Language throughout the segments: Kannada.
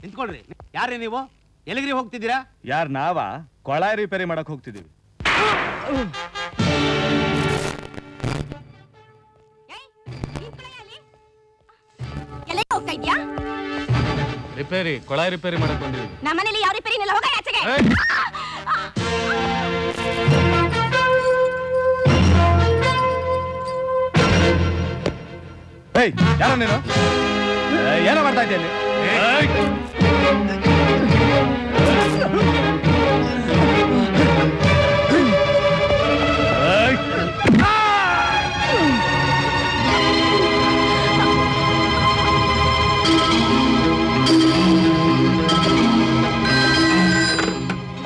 ನಿಂತ್ಕೊಳ್ರಿ. ಯಾರೇ ನೀವು? ಎಲ್ಲಿಗ್ರಿ ಹೋಗ್ತಿದ್ದೀರಾ? ಯಾರು ನಾವಾ? ಕೊಳಾಯಿ ರಿಪೇರಿ ಮಾಡಕ್ ಹೋಗ್ತಿದ್ದೀವಿ. ರಿಪೇರಿ, ಕೊಳಾಯಿ ರಿಪೇರಿ ಮಾಡಕ್ ಬಂದಿವಿ. ನಮ್ಮನೇಲಿ ಯಾವ ರಿಪೇರಿ ಇಲ್ಲ, ಹೋಗ ಆಚೆಗೆ. ಏಯ್, ಯಾರ ನೀನು? ಏನೋ ಮಾಡ್ತಾ ಇದ್ದೀಯ ಅಲ್ಲಿ?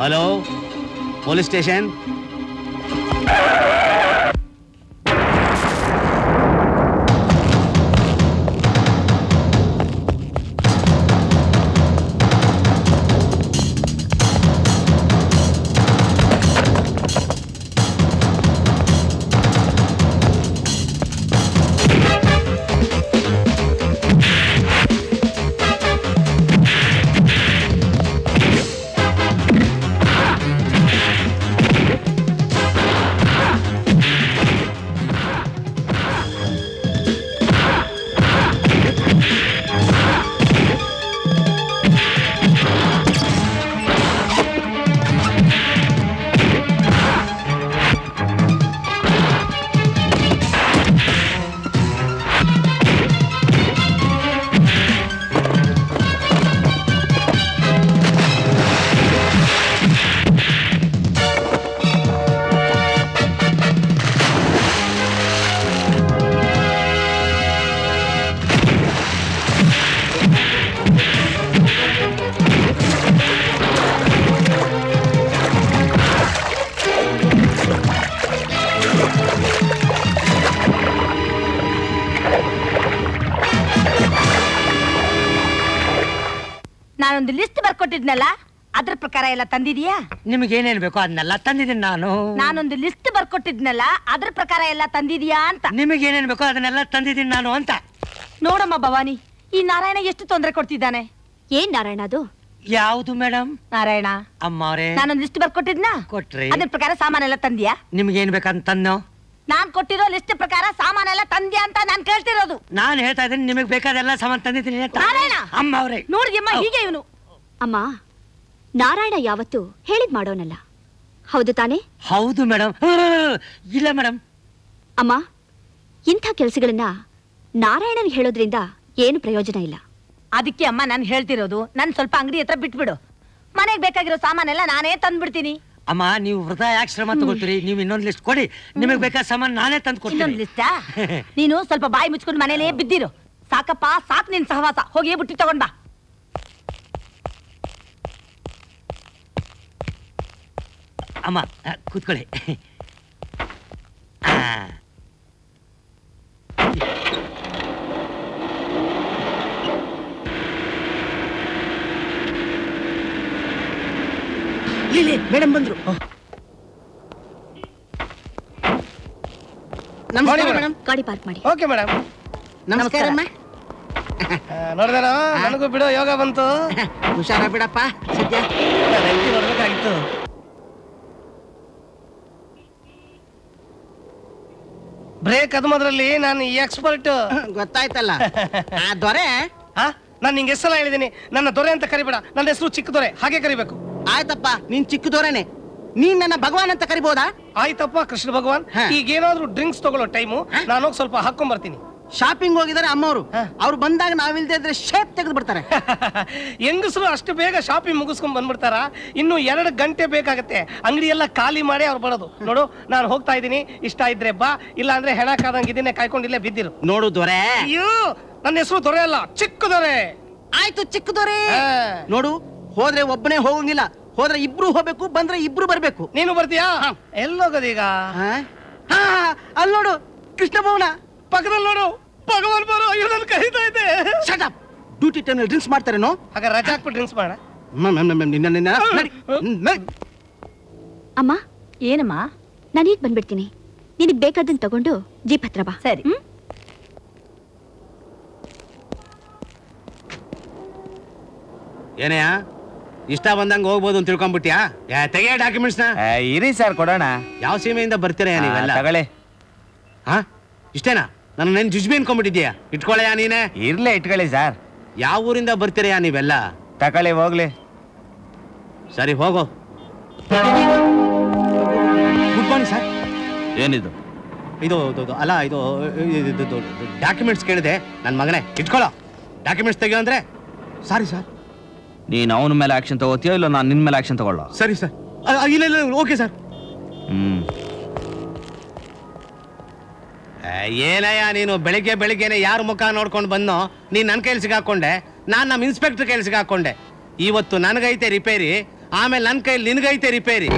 Hello, police station. ನಾನೊಂದು ಲಿಸ್ಟ್ ಬರ್ಕೊಟ್ಟಿದ್ನಲ್ಲ, ಅದ್ರ ಪ್ರಕಾರ ಎಲ್ಲ ತಂದಿದೀಯಾ? ನಿಮಗೆ ಏನೇನ್ ಬೇಕೋ ಅದನ್ನೆಲ್ಲ ತಂದಿದ್ದೀನಿ ನಾನು. ನಾನೊಂದು ಲಿಸ್ಟ್ ಬರ್ಕೊಟ್ಟಿದ್ನಲ್ಲ, ಅದ್ರ ಪ್ರಕಾರ ಎಲ್ಲ ತಂದಿದೀಯಾ ಅಂತ. ನಿಮಗೆ ಏನೇನ್ ಬೇಕೋ ಅದನ್ನೆಲ್ಲ ತಂದಿದ್ದೀನಿ ನಾನು ಅಂತ. ನೋಡಮ್ಮ ಭವಾನಿ, ಈ ನಾರಾಯಣ ಎಷ್ಟು ತೊಂದರೆ ಕೊಡ್ತಿದ್ದಾನೆ. ಏನ್ ನಾರಾಯಣ ಅದು? ಯಾವುದು ಮೇಡಮ್? ನಾರಾಯಣ ಅಮ್ಮವ್ರೆ, ನಾನೊಂದು ಲಿಸ್ಟ್ ಬರ್ಕೊಟ್ಟಿದ್ನ, ಕೊಟ್ರಿ. ಅದ್ರ ಪ್ರಕಾರ ಸಾಮಾನೆಲ್ಲ ತಂದಿಯಾ? ನಿಮ್ಗೆ ಏನ್ ಬೇಕಂತ ತಂದು ನಾನ್ ಕೊಟ್ಟಿರೋ ಲಿಸ್ಟ್ ಪ್ರಕಾರ ಸಾಮಾನೆಲ್ಲ ತಂದ್ಯಾ ಅಂತ ನಾನ್ ಕೇಳ್ತಿರೋದು. ನಾನು ಹೇಳ್ತಾ ಇದ್ದೀನಿ ನಿಮಗೆ ಬೇಕಾದೆಲ್ಲ ಸಾಮಾನು ತಂದಿದ್ದೀನಿ ಅಂತ. ನಾರಾಯಣ, ಅಮ್ಮವ್ರೆ ನೋಡಿದ್ಯಮ್ಮ, ಹೀಗೆ ಇವನು. ಅಮ್ಮ, ನಾರಾಯಣ ಯಾವತ್ತು ಹೇಳಿದ್ ಮಾಡೋನಲ್ಲ, ಹೌದು ತಾನೇ? ಹೌದು ಮೇಡಮ್. ಇಲ್ಲ ಮೇಡಮ್. ಅಮ್ಮ, ಇಂಥ ಕೆಲಸಗಳನ್ನ ನಾರಾಯಣನ್ ಹೇಳೋದ್ರಿಂದ ಏನು ಪ್ರಯೋಜನ ಇಲ್ಲ. ಅದಕ್ಕೆ ಅಮ್ಮ ನಾನು ಹೇಳ್ತಿರೋದು, ನನ್ ಸ್ವಲ್ಪ ಅಂಗಡಿ ಹತ್ರ ಬಿಟ್ಬಿಡು. ಮನೆಗೆ ಬೇಕಾಗಿರೋ ಸಾಮಾನೆಲ್ಲ ನಾನೇ ತಂದ್ಬಿಡ್ತೀನಿ. ಅಮ್ಮ, ನೀವು ವೃಥಾ ಯಾಕೆ ಶ್ರಮ ತಗೊಳ್ತೀರಿ? ನೀವು ಇನ್ನೊಂದು ಲಿಸ್ಟ್ ಕೊಡಿ, ನಿಮಗೆ ಬೇಕಾದ ಸಾಮಾನು ನಾನೇ ತಂದು ಕೊಡ್ತೀನಿ. ಇನ್ನೊಂದು ಲಿಸ್ಟಾ? ನೀನು ಸ್ವಲ್ಪ ಬಾಯಿ ಮುಚ್ಕೊಂಡು ಮನೇಲೇ ಬಿದ್ದಿರು. ಸಾಕಪ್ಪ, ಸಾಕ್ ನಿನ್ ಸಹವಾಸ. ಹೋಗಿ ಬುಟ್ಟಿ ತಗೊಂಡ್ ಬಾ. ಅಮ್ಮ ಕೂತ್ಕೊಳ್ಳಿ. ಮೇಡಮ್ ಬಂದ್ರು. ನಮಸ್ಕಾರ ಮೇಡಮ್. ಗಾಡಿ ಪಾರ್ಕ್ ಮಾಡಿ. Okay madam. ನಮಸ್ಕಾರ. ನೋಡಿದಾರ, ನನಗೂ ಬಿಡೋ ಯೋಗ ಬಂತು. ಹುಷಾರ ಬಿಡಪ್ಪ, ಸದ್ಯ ನೋಡ್ಬೇಕಾಗಿತ್ತು. ಬ್ರೇಕ್ ಅದ್ಮದ್ರಲ್ಲಿ ನಾನು ಎಕ್ಸ್ಪರ್ಟ್. ಗೊತ್ತಾಯ್ತಲ್ಲ. ದೊರೆ, ನಾನು ನಿಂಗೆ ಎಷ್ಟೆಲ್ಲ ಹೇಳಿದೀನಿ, ನನ್ನ ದೊರೆ ಅಂತ ಕರಿಬೇಡ. ನನ್ನ ಹೆಸರು ಚಿಕ್ಕ ದೊರೆ, ಹಾಗೆ ಕರಿಬೇಕು. ಆಯ್ತಪ್ಪ, ನೀನ್ ಚಿಕ್ಕ ದೊರೆನೆ. ನೀನ್ ನನ್ನ ಭಗವಾನ್ ಅಂತ ಕರಿಬಹುದಾ? ಆಯ್ತಪ್ಪ ಕೃಷ್ಣ ಭಗವಾನ್. ಈಗ ಏನಾದ್ರು ಡ್ರಿಂಕ್ಸ್ ತಗೊಳ್ಳೋ ಟೈಮು, ನಾನು ಹೋಗಿ ಸ್ವಲ್ಪ ಹಾಕೊಂಡ್ ಬರ್ತೀನಿ. ಶಾಪಿಂಗ್ ಹೋಗಿದ್ದಾರೆ ಅಮ್ಮವರು. ಅವ್ರು ಬಂದಾಗ ನಾವಿಲ್ದೇ ಇದ್ರೆ ಶೇಪ್ ತೆಗೆದು ಬಿಡ್ತಾರೆ. ಹೆಂಗಸರು ಅಷ್ಟು ಬೇಗ ಶಾಪಿಂಗ್ ಮುಗಿಸ್ಕೊಂಡ್ ಬಂದ್ಬಿಡ್ತಾರ? ಇನ್ನು 2 ಗಂಟೆ ಬೇಕಾಗತ್ತೆ. ಅಂಗಡಿ ಎಲ್ಲ ಖಾಲಿ ಮಾಡಿ ಅವ್ರು ಬರೋದು. ನೋಡು, ನಾನು ಹೋಗ್ತಾ ಇದ್ದೀನಿ. ಇಷ್ಟ ಇದ್ರೆ ಬಾ, ಇಲ್ಲ ಅಂದ್ರೆ ಹೆಣ ಕಾದಂಗ ಇದನ್ನೇ ಕಾಯ್ಕೊಂಡಿಲ್ಲೇ ಬಿದ್ದಿರು. ನೋಡು ದೊರೆ, ಅಯ್ಯೋ, ನನ್ನ ಹೆಸರು ದೊರೆ ಅಲ್ಲ, ಚಿಕ್ಕ ದೊರೆ. ಆಯ್ತು ಚಿಕ್ಕ ದೊರೆ. ನೋಡು, ಹೋದ್ರೆ ಒಬ್ಬನೇ ಹೋಗಂಗಿಲ್ಲ, ಹೋದ್ರೆ ಇಬ್ರು ಹೋಗ್ಬೇಕು, ಬಂದ್ರೆ ಇಬ್ರು ಬರ್ಬೇಕು. ನೀನು ಬರ್ತೀಯಾ? ಎಲ್ಲೋಗದೀಗ? ಅಲ್ಲಿ ನೋಡು, ಕೃಷ್ಣ ಭವನ ಪಕ್ಕದಲ್ಲಿ ನೋಡು, ಭಗವಾನ್ ಬರೋ. ಅಯ್ಯೋ, ನನ್ ಕರೀತಾ ಇದೆ. Shut up. Duty time drinks ಮಾಡ್ತಾರೇನೋ? ಹಾಗ ರಜಾ ಹಾಕ್ಬಿಟ್ಟು ಡ್ರಿಂಕ್ಸ್ ಮಾಡ. ಅಮ್ಮ, ಏನಮ್ಮ? ನಾನೀಗ ಬಂದ್ಬಿಡ್ತೀನಿ. ನಿನಗ್ ಬೇಕಾದನ್ ತಗೊಂಡು ಜೀಪ್ ಹತ್ರ ಬಾ. ಸರಿ. ಏನಯ್ಯ ಇಷ್ಟ ಬಂದಂಗೆ ಹೋಗ್ಬೋದು ಅಂತ ತಿಳ್ಕೊಂಡ್ಬಿಟ್ಯಾ? ತೆಗೆಯ ಡಾಕ್ಯುಮೆಂಟ್ಸ್ನ. ಇರಿ ಸರ್ ಕೊಡೋಣ. ಯಾವ ಸೀಮೆಯಿಂದ ಬರ್ತೀರಯ್ಯ ನೀವೆಲ್ಲ? ತಗೊಳ್ಳಿ. ಹಾ ಇಷ್ಟೇನಾ? ನನ್ನ ನೆನ್ ಜುಜ್ಬಿ ಅನ್ಕೊಂಡ್ಬಿಟ್ಟಿದ್ಯಾ? ಇಟ್ಕೊಳ್ಳಯ್ಯ ನೀನೆ. ಇರ್ಲೇ ಇಟ್ಕೊಳ್ಳಿ ಸರ್. ಯಾವ ಊರಿಂದ ಬರ್ತೀರಯ್ಯ ನೀವೆಲ್ಲ? ತಗೊಳ್ಳಿ ಹೋಗ್ಲಿ. ಸರಿ ಹೋಗೋ. Good morning sir. ಏನಿದು? ಇದು ಅಲ್ಲ ಇದು ಡಾಕ್ಯುಮೆಂಟ್ಸ್ ಕೇಳಿದೆ. ನನ್ನ ಮಗನೇ ಇಟ್ಕೊಳ್ಳೋ. ಡಾಕ್ಯುಮೆಂಟ್ಸ್ ತೆಗಿಯೋ ಅಂದ್ರೆ ಸಾರಿ ಸರ್. ನೀನ್ ಅವನ ಮೇಲೆ ಆಕ್ಷನ್ ತಗೋತೀಯೋ ಇಲ್ಲ ನಾನು ನಿನ್ ಮೇಲೆ ಆಕ್ಷನ್ ತಗೊಳ್ಳೋ? ಸರಿ ಸರ್. ಇಲ್ಲ ಇಲ್ಲ ಓಕೆ ಸರ್. ಏನಯ್ಯ ನೀನು ಬೆಳಿಗ್ಗೆನೆ ಯಾರ ಮುಖ ನೋಡ್ಕೊಂಡು ಬಂದೋ ನೀನ್ ನನ್ನ ಕೈಲಿ ಸಿಗಾಕೊಂಡೆ, ನಾನು ನಮ್ಮ ಇನ್ಸ್ಪೆಕ್ಟರ್ ಕೈಲಿ ಸಿಗಾಕೊಂಡೆ. ಇವತ್ತು ನನಗೈತೆ ರಿಪೇರಿ, ಆಮೇಲೆ ನನ್ನ ಕೈಲಿ ನಿನಗೈತೆ ರಿಪೇರಿ.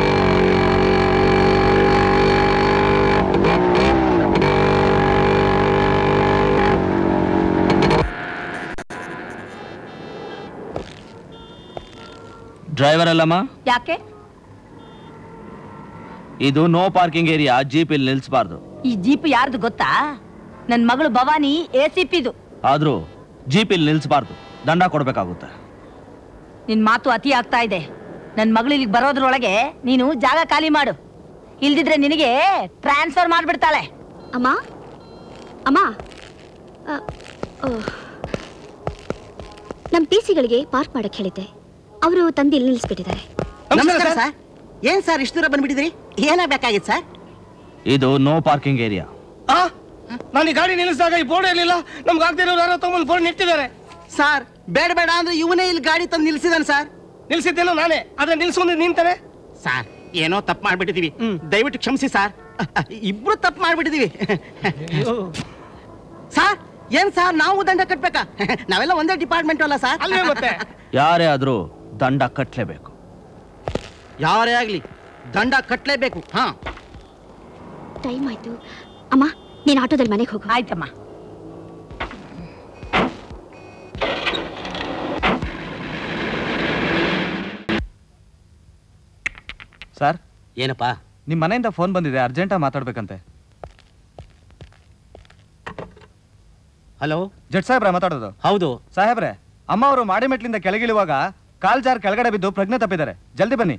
ಡ್ರೈವರ್ ಅಲ್ಲಮ್ಮ? ಯಾಕೆ? ಇದು ನೋ ಪಾರ್ಕಿಂಗ್ ಏರಿಯಾ, ಜೀಪ್ ಇಲ್ಲಿ ನಿಲ್ಸಬಾರ್ದು. ಈ ಜೀಪ್ ಯಾರ್ದು ಗೊತ್ತಾ? ನನ್ ಮಗಳು ಭವಾನಿ ACPದು. ಆದ್ರೂ ಜೀಪ್ ಇಲ್ಲಿ ನಿಲ್ಸಬಾರ್ದು, ದಂಡ ಕೊಡ್ಬೇಕಾಗುತ್ತೆ. ನಿನ್ ಮಾತು ಅತಿ ಆಗ್ತಾ ಇದೆ. ನನ್ ಮಗಳು ಇಲ್ಲಿಗೆ ಬರೋದ್ರೊಳಗೆ ನೀನು ಜಾಗ ಖಾಲಿ ಮಾಡು, ಇಲ್ದಿದ್ರೆ ನಿನಗೆ ಟ್ರಾನ್ಸ್ಫರ್ ಮಾಡ್ಬಿಡ್ತಾಳೆ. ಅಮ್ಮ ಅಮ್ಮ ನಮ್ಮ TCಗಳಿಗೆ ಪಾರ್ಕ್ ಮಾಡಕ್ ಹೇಳಿದ್ದೆ, ಅವರು ತಂದು ಇಲ್ಲಿ ನಿಲ್ಲಿಸ್ಬಿಟ್ಟಿದ್ದಾರೆ. ನಮಸ್ಕಾರ ಸರ್. ಏನ್ ಸರ್ ಇಷ್ಟು ದೂರ ಬಂದ್ಬಿಟ್ಟಿದ್ರಿ? ಏನಾಗಬೇಕಾಗಿತ್ತು ಸರ್? ಇದು ನೋ ಪಾರ್ಕಿಂಗ್ ಏರಿಯಾ. ನಾನು ಈ ಗಾಡಿ ನಿಲ್ಲಿಸಿದಾಗ ಈ ಬೋರ್ಡ್ ಇರಲಿಲ್ಲ. ನಮ್ಗೆ ಆಗ್ತಿರೋ ಯಾರೋ ತಗೊಂಡು ಬೋರ್ಡ್ ನಿಟ್ಟಿದ್ದಾರೆ. ಸರ್ ಬೇಡ ಬೇಡ ಅಂದ್ರೆ ಇವನೇ ಇಲ್ಲಿ ಗಾಡಿ ತಂದು ನಿಲ್ಸಿದಾನೆ ಸರ್. ನಿಲ್ಸಿದ್ದೇನೋ ನಾನೇ, ಆದ್ರೆ ನಿಲ್ಸ್ಕೊಂಡು ನಿಂತಾನೆ. ಸರ್ ಏನೋ ತಪ್ಪು ಮಾಡ್ಬಿಟ್ಟಿದೀವಿ, ದಯವಿಟ್ಟು ಕ್ಷಮಿಸಿ ಸರ್. ಇಬ್ರು ತಪ್ಪು ಮಾಡ್ಬಿಟ್ಟಿದೀವಿ ಸರ್. ಏನ್ ಸರ್ ನಾವು ದಂಡ ಕಟ್ಬೇಕಾ? ನಾವೆಲ್ಲ ಒಂದೇ ಡಿಪಾರ್ಟ್ಮೆಂಟ್ ಅಲ್ಲ ಸರ್? ಅಲ್ವೇ ಮತ್ತೆ. ಯಾರೇ ಆದ್ರೂ ದಂಡ ಕಟ್ಲೇಬೇಕು. ಯಾರೇ ಆಗ್ಲಿ ದಂಡ ಕಟ್ಲೇಬೇಕು. ಹಾ ಟೈಮ್ ಆಯ್ತು. ಅಮ್ಮ ನೀನ್ ಆಟೋದಲ್ಲಿ ಮನೆಗೆ ಹೋಗು. ಆಯ್ತಮ್ಮ. ಸರ್ ಏನಪ್ಪ? ನಿಮ್ಮ ಮನೆಯಿಂದ ಫೋನ್ ಬಂದಿದೆ, ಅರ್ಜೆಂಟಾಗಿ ಮಾತಾಡ್ಬೇಕಂತೆ. ಹಲೋ, ಜಡ್ ಸಾಹೇಬ್ರ ಮಾತಾಡೋದು? ಹೌದು ಸಾಹೇಬ್ರೆ, ಅಮ್ಮ ಅವರು ಮಾಡಿ ಮೆಟ್ಲಿಂದ ಕೆಳಗಿಳುವಾಗ ಕಾಲ್ ಜಾರ್ ಕೆಳಗಡೆ ಬಿದ್ದು ಪ್ರಜ್ಞೆ ತಪ್ಪಿದ್ದಾರೆ. ಜಲ್ದಿ ಬನ್ನಿ.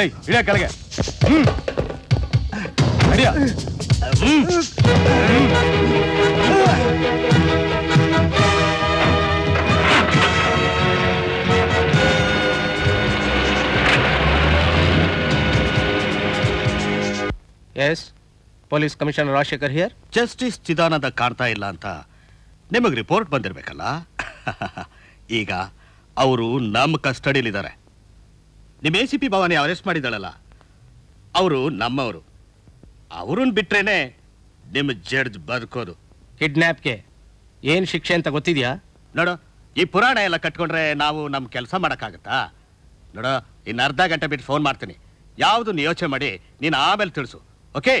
ಏಯ್ ಇಳಿಯ ಕೆಳಗೆ. ನಡಿಯ. Yes, police commissioner Rajashekar here. Justice Chidananda ಕಾಣ್ತಾ ಇಲ್ಲ ಅಂತ ನಿಮಗೆ ರಿಪೋರ್ಟ್ ಬಂದಿರಬೇಕಲ್ಲ. ಈಗ ಅವರು ನಮ್ಮ ಕಸ್ಟಡಿಲಿದ್ದಾರೆ. ನಿಮ್ಮ ACP ಭವಾನಿ ಅರೆಸ್ಟ್ ಮಾಡಿದಾಳಲ್ಲ, ಅವರು ನಮ್ಮವರು. ಅವ್ರನ್ನ ಬಿಟ್ರೇನೆ ನಿಮ್ಮ ಜಡ್ಜ್ ಬದುಕೋದು. ಕಿಡ್ನ್ಯಾಪ್ಗೆ ಏನ್ ಶಿಕ್ಷೆ ಅಂತ ಗೊತ್ತಿದ್ಯಾ? ನೋಡು, ಈ ಪುರಾಣ ಎಲ್ಲ ಕಟ್ಕೊಂಡ್ರೆ ನಾವು ನಮ್ಮ ಕೆಲಸ ಮಾಡೋಕ್ಕಾಗತ್ತಾ? ನೋಡು, ಇನ್ನು ಅರ್ಧ ಗಂಟೆ ಬಿಟ್ಟು ಫೋನ್ ಮಾಡ್ತೀನಿ. ಯಾವುದು ಯೋಚನೆ ಮಾಡಿ ನೀನು ಆಮೇಲೆ ತಿಳಿಸು. ಓಕೆ?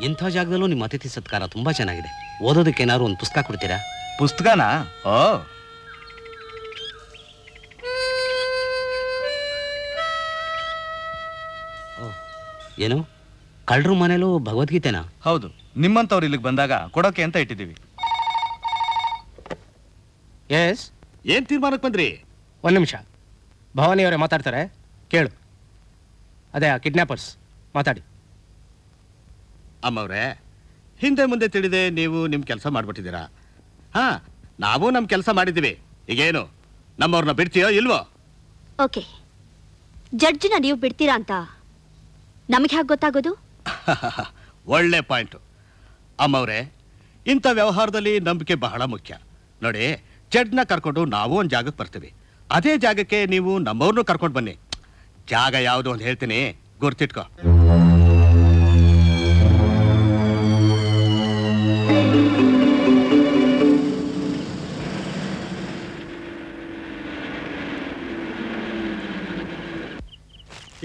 ಇಂಥ ಜಾಗದಲ್ಲೂ ನಿಮ್ಮ ಅತಿಥಿ ಸತ್ಕಾರ ತುಂಬಾ ಚೆನ್ನಾಗಿದೆ. ಓದೋದಕ್ಕೆ ಏನಾದ್ರು ಒಂದು ಪುಸ್ತಕ ಕೊಡ್ತೀರಾ? ಪುಸ್ತಕನಾ? ಓ, ಏನು ಕಳ್ಳರು ಮನೇಲೂ ಭಗವದ್ಗೀತೆನಾ? ಹೌದು. ನಿಮ್ಮಂತವ್ರು ಇಲ್ಲಿಗೆ ಬಂದಾಗ ಕೊಡೋಕೆ ಅಂತ ಇಟ್ಟಿದ್ದೀವಿ. ಎಸ್, ಏನ್ ತೀರ್ಮಾನಕ್ಕೆ ಬಂದ್ರಿ? ಒಂದು ನಿಮಿಷ, ಭವಾನಿ ಅವರೇ ಮಾತಾಡ್ತಾರೆ, ಕೇಳು. ಅದೇ ಆ ಕಿಡ್ನ್ಯಾಪರ್ಸ್ ಮಾತಾಡಿ. ಅಮ್ಮವ್ರೆ, ಹಿಂದೆ ಮುಂದೆ ತಿಳಿದೆ ನೀವು ನಿಮ್ಮ ಕೆಲಸ ಮಾಡ್ಬಿಟ್ಟಿದ್ದೀರಾ. ಹಾ, ನಾವು ನಮ್ಮ ಕೆಲಸ ಮಾಡಿದ್ದೀವಿ. ಈಗೇನು ನಮ್ಮವ್ರನ್ನ ಬಿಡ್ತೀಯೋ ಇಲ್ವೋ? ಓಕೆ, ಜಡ್ಜ್ನ ನೀವು ಬಿಡ್ತೀರಾ ಅಂತ ನಮಗೆ ಹೇಗೆ ಗೊತ್ತಾಗೋದು? ಒಳ್ಳೆ ಪಾಯಿಂಟು ಅಮ್ಮವ್ರೆ. ಇಂಥ ವ್ಯವಹಾರದಲ್ಲಿ ನಂಬಿಕೆ ಬಹಳ ಮುಖ್ಯ. ನೋಡಿ, ಜಡ್ಜ್ನ ಕರ್ಕೊಂಡು ನಾವು ಒಂದು ಜಾಗಕ್ಕೆ ಬರ್ತೀವಿ. ಅದೇ ಜಾಗಕ್ಕೆ ನೀವು ನಮ್ಮವ್ರನ್ನೂ ಕರ್ಕೊಂಡು ಬನ್ನಿ. ಜಾಗ ಯಾವುದು ಅಂತ ಹೇಳ್ತೀನಿ, ಗುರ್ತಿಟ್ಕೋ.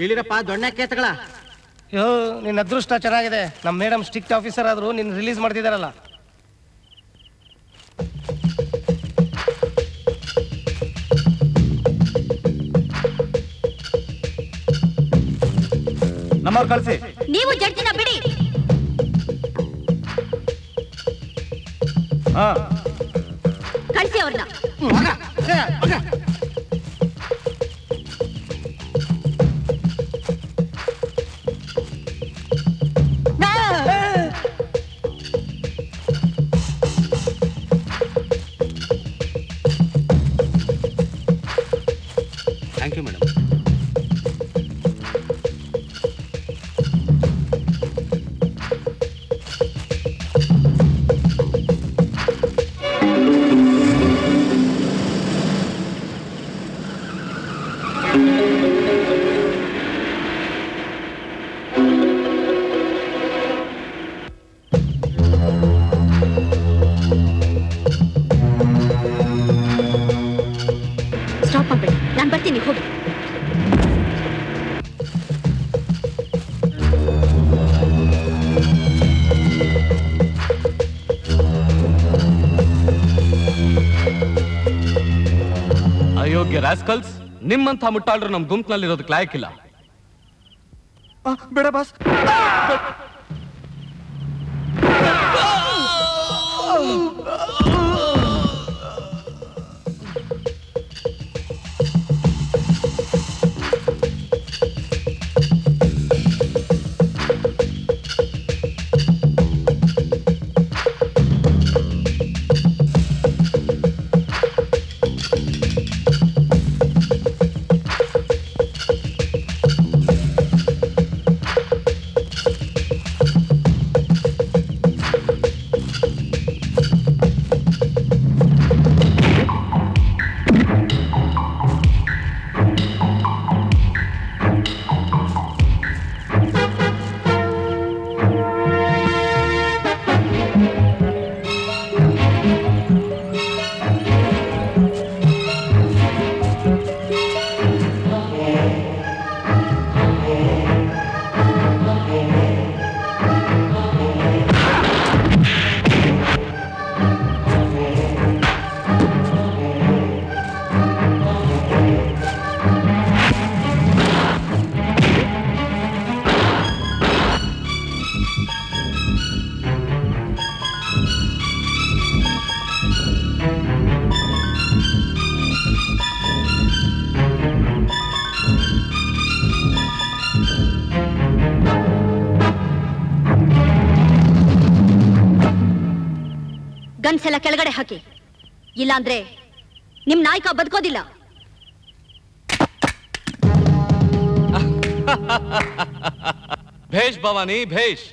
ಇಳಿರಪ್ಪ ದೊಣ್ಣೆ ಕೇತಗಳ. ಯೋ ನಿನ್ನ ಅದೃಷ್ಟ ಚೆನ್ನಾಗಿದೆ, ನಮ್ಮ ಮೇಡಮ್ ಸ್ಟ್ರಿಕ್ಟ್ ಆಫೀಸರ್ ಆದ್ರು ನಿನ್ನ ರಿಲೀಸ್ ಮಾಡ್ತಿದಾರಲ್ಲ. ನಮ್ಮವ್ರು ಕಳಿಸಿ. ನೀವು ಜಡ್ಜಿನ ಬಿಡಿ. ಹಾ ಕಳಿಸಿ ಅವ್ರನ್ನ. Thank you madam. ಸ್ಟಾಪ್ ಮಾಡ್ಬೇಡಿ, ನಾನು ಬರ್ತೀನಿ, ಹೋಗಿ. ಅಯೋಗ್ಯ ರಾಸ್ಕಲ್ಸ್, ನಿಮ್ಮಂಥ ಮುಟ್ಟಾಳ್ರು ನಮ್ ಗುಂಪಿನಲ್ಲಿರೋದಕ್ಕೆ ಲಾಯಕ್ಕಿಲ್ಲ. ಬೇಡ ಬಾಸ್. ಗನ್ಸೆಲ್ಲ ಕೆಳಗಡೆ ಹಾಕಿ, ಇಲ್ಲಾಂದ್ರೆ ನಿಮ್ ನಾಯಕ ಬದುಕೋದಿಲ್ಲ. ಭೇಷ್ ಭವಾನಿ ಭೇಷ್,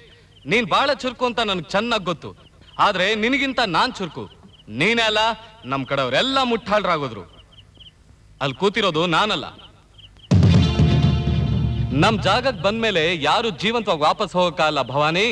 ನೀನ್ ಬಾಳ ಚುರುಕು ಅಂತ ನನ್ಗೆ ಚೆನ್ನಾಗ್ ಗೊತ್ತು. ಆದ್ರೆ ನಿನಗಿಂತ ನಾನ್ ಚುರುಕು. ನೀನೇ ಅಲ್ಲ, ನಮ್ ಕಡೆಯವರೆಲ್ಲ ಮುಟ್ಟಾಳ್ರಾಗೋದ್ರು. ಅಲ್ಲಿ ಕೂತಿರೋದು ನಾನಲ್ಲ. ನಮ್ ಜಾಗಕ್ಕೆ ಬಂದ್ಮೇಲೆ ಯಾರು ಜೀವಂತವಾಗಿ ವಾಪಸ್ ಹೋಗಕ್ಕಾಗಲ್ಲ ಭವಾನಿ.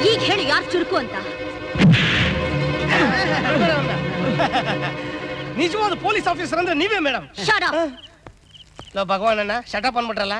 ಈಗ ಹೇಳಿ ಯಾರು ಚುರುಕು ಅಂತ. ನಿಜವಾದ ಪೊಲೀಸ್ ಆಫೀಸರ್ ಅಂದ್ರೆ ನೀವೇ ಮೇಡಮ್. ಭಗವಾನಣ್ಣ ಶಟಪ್ ಅನ್ಬಿಟ್ರಲ್ಲ.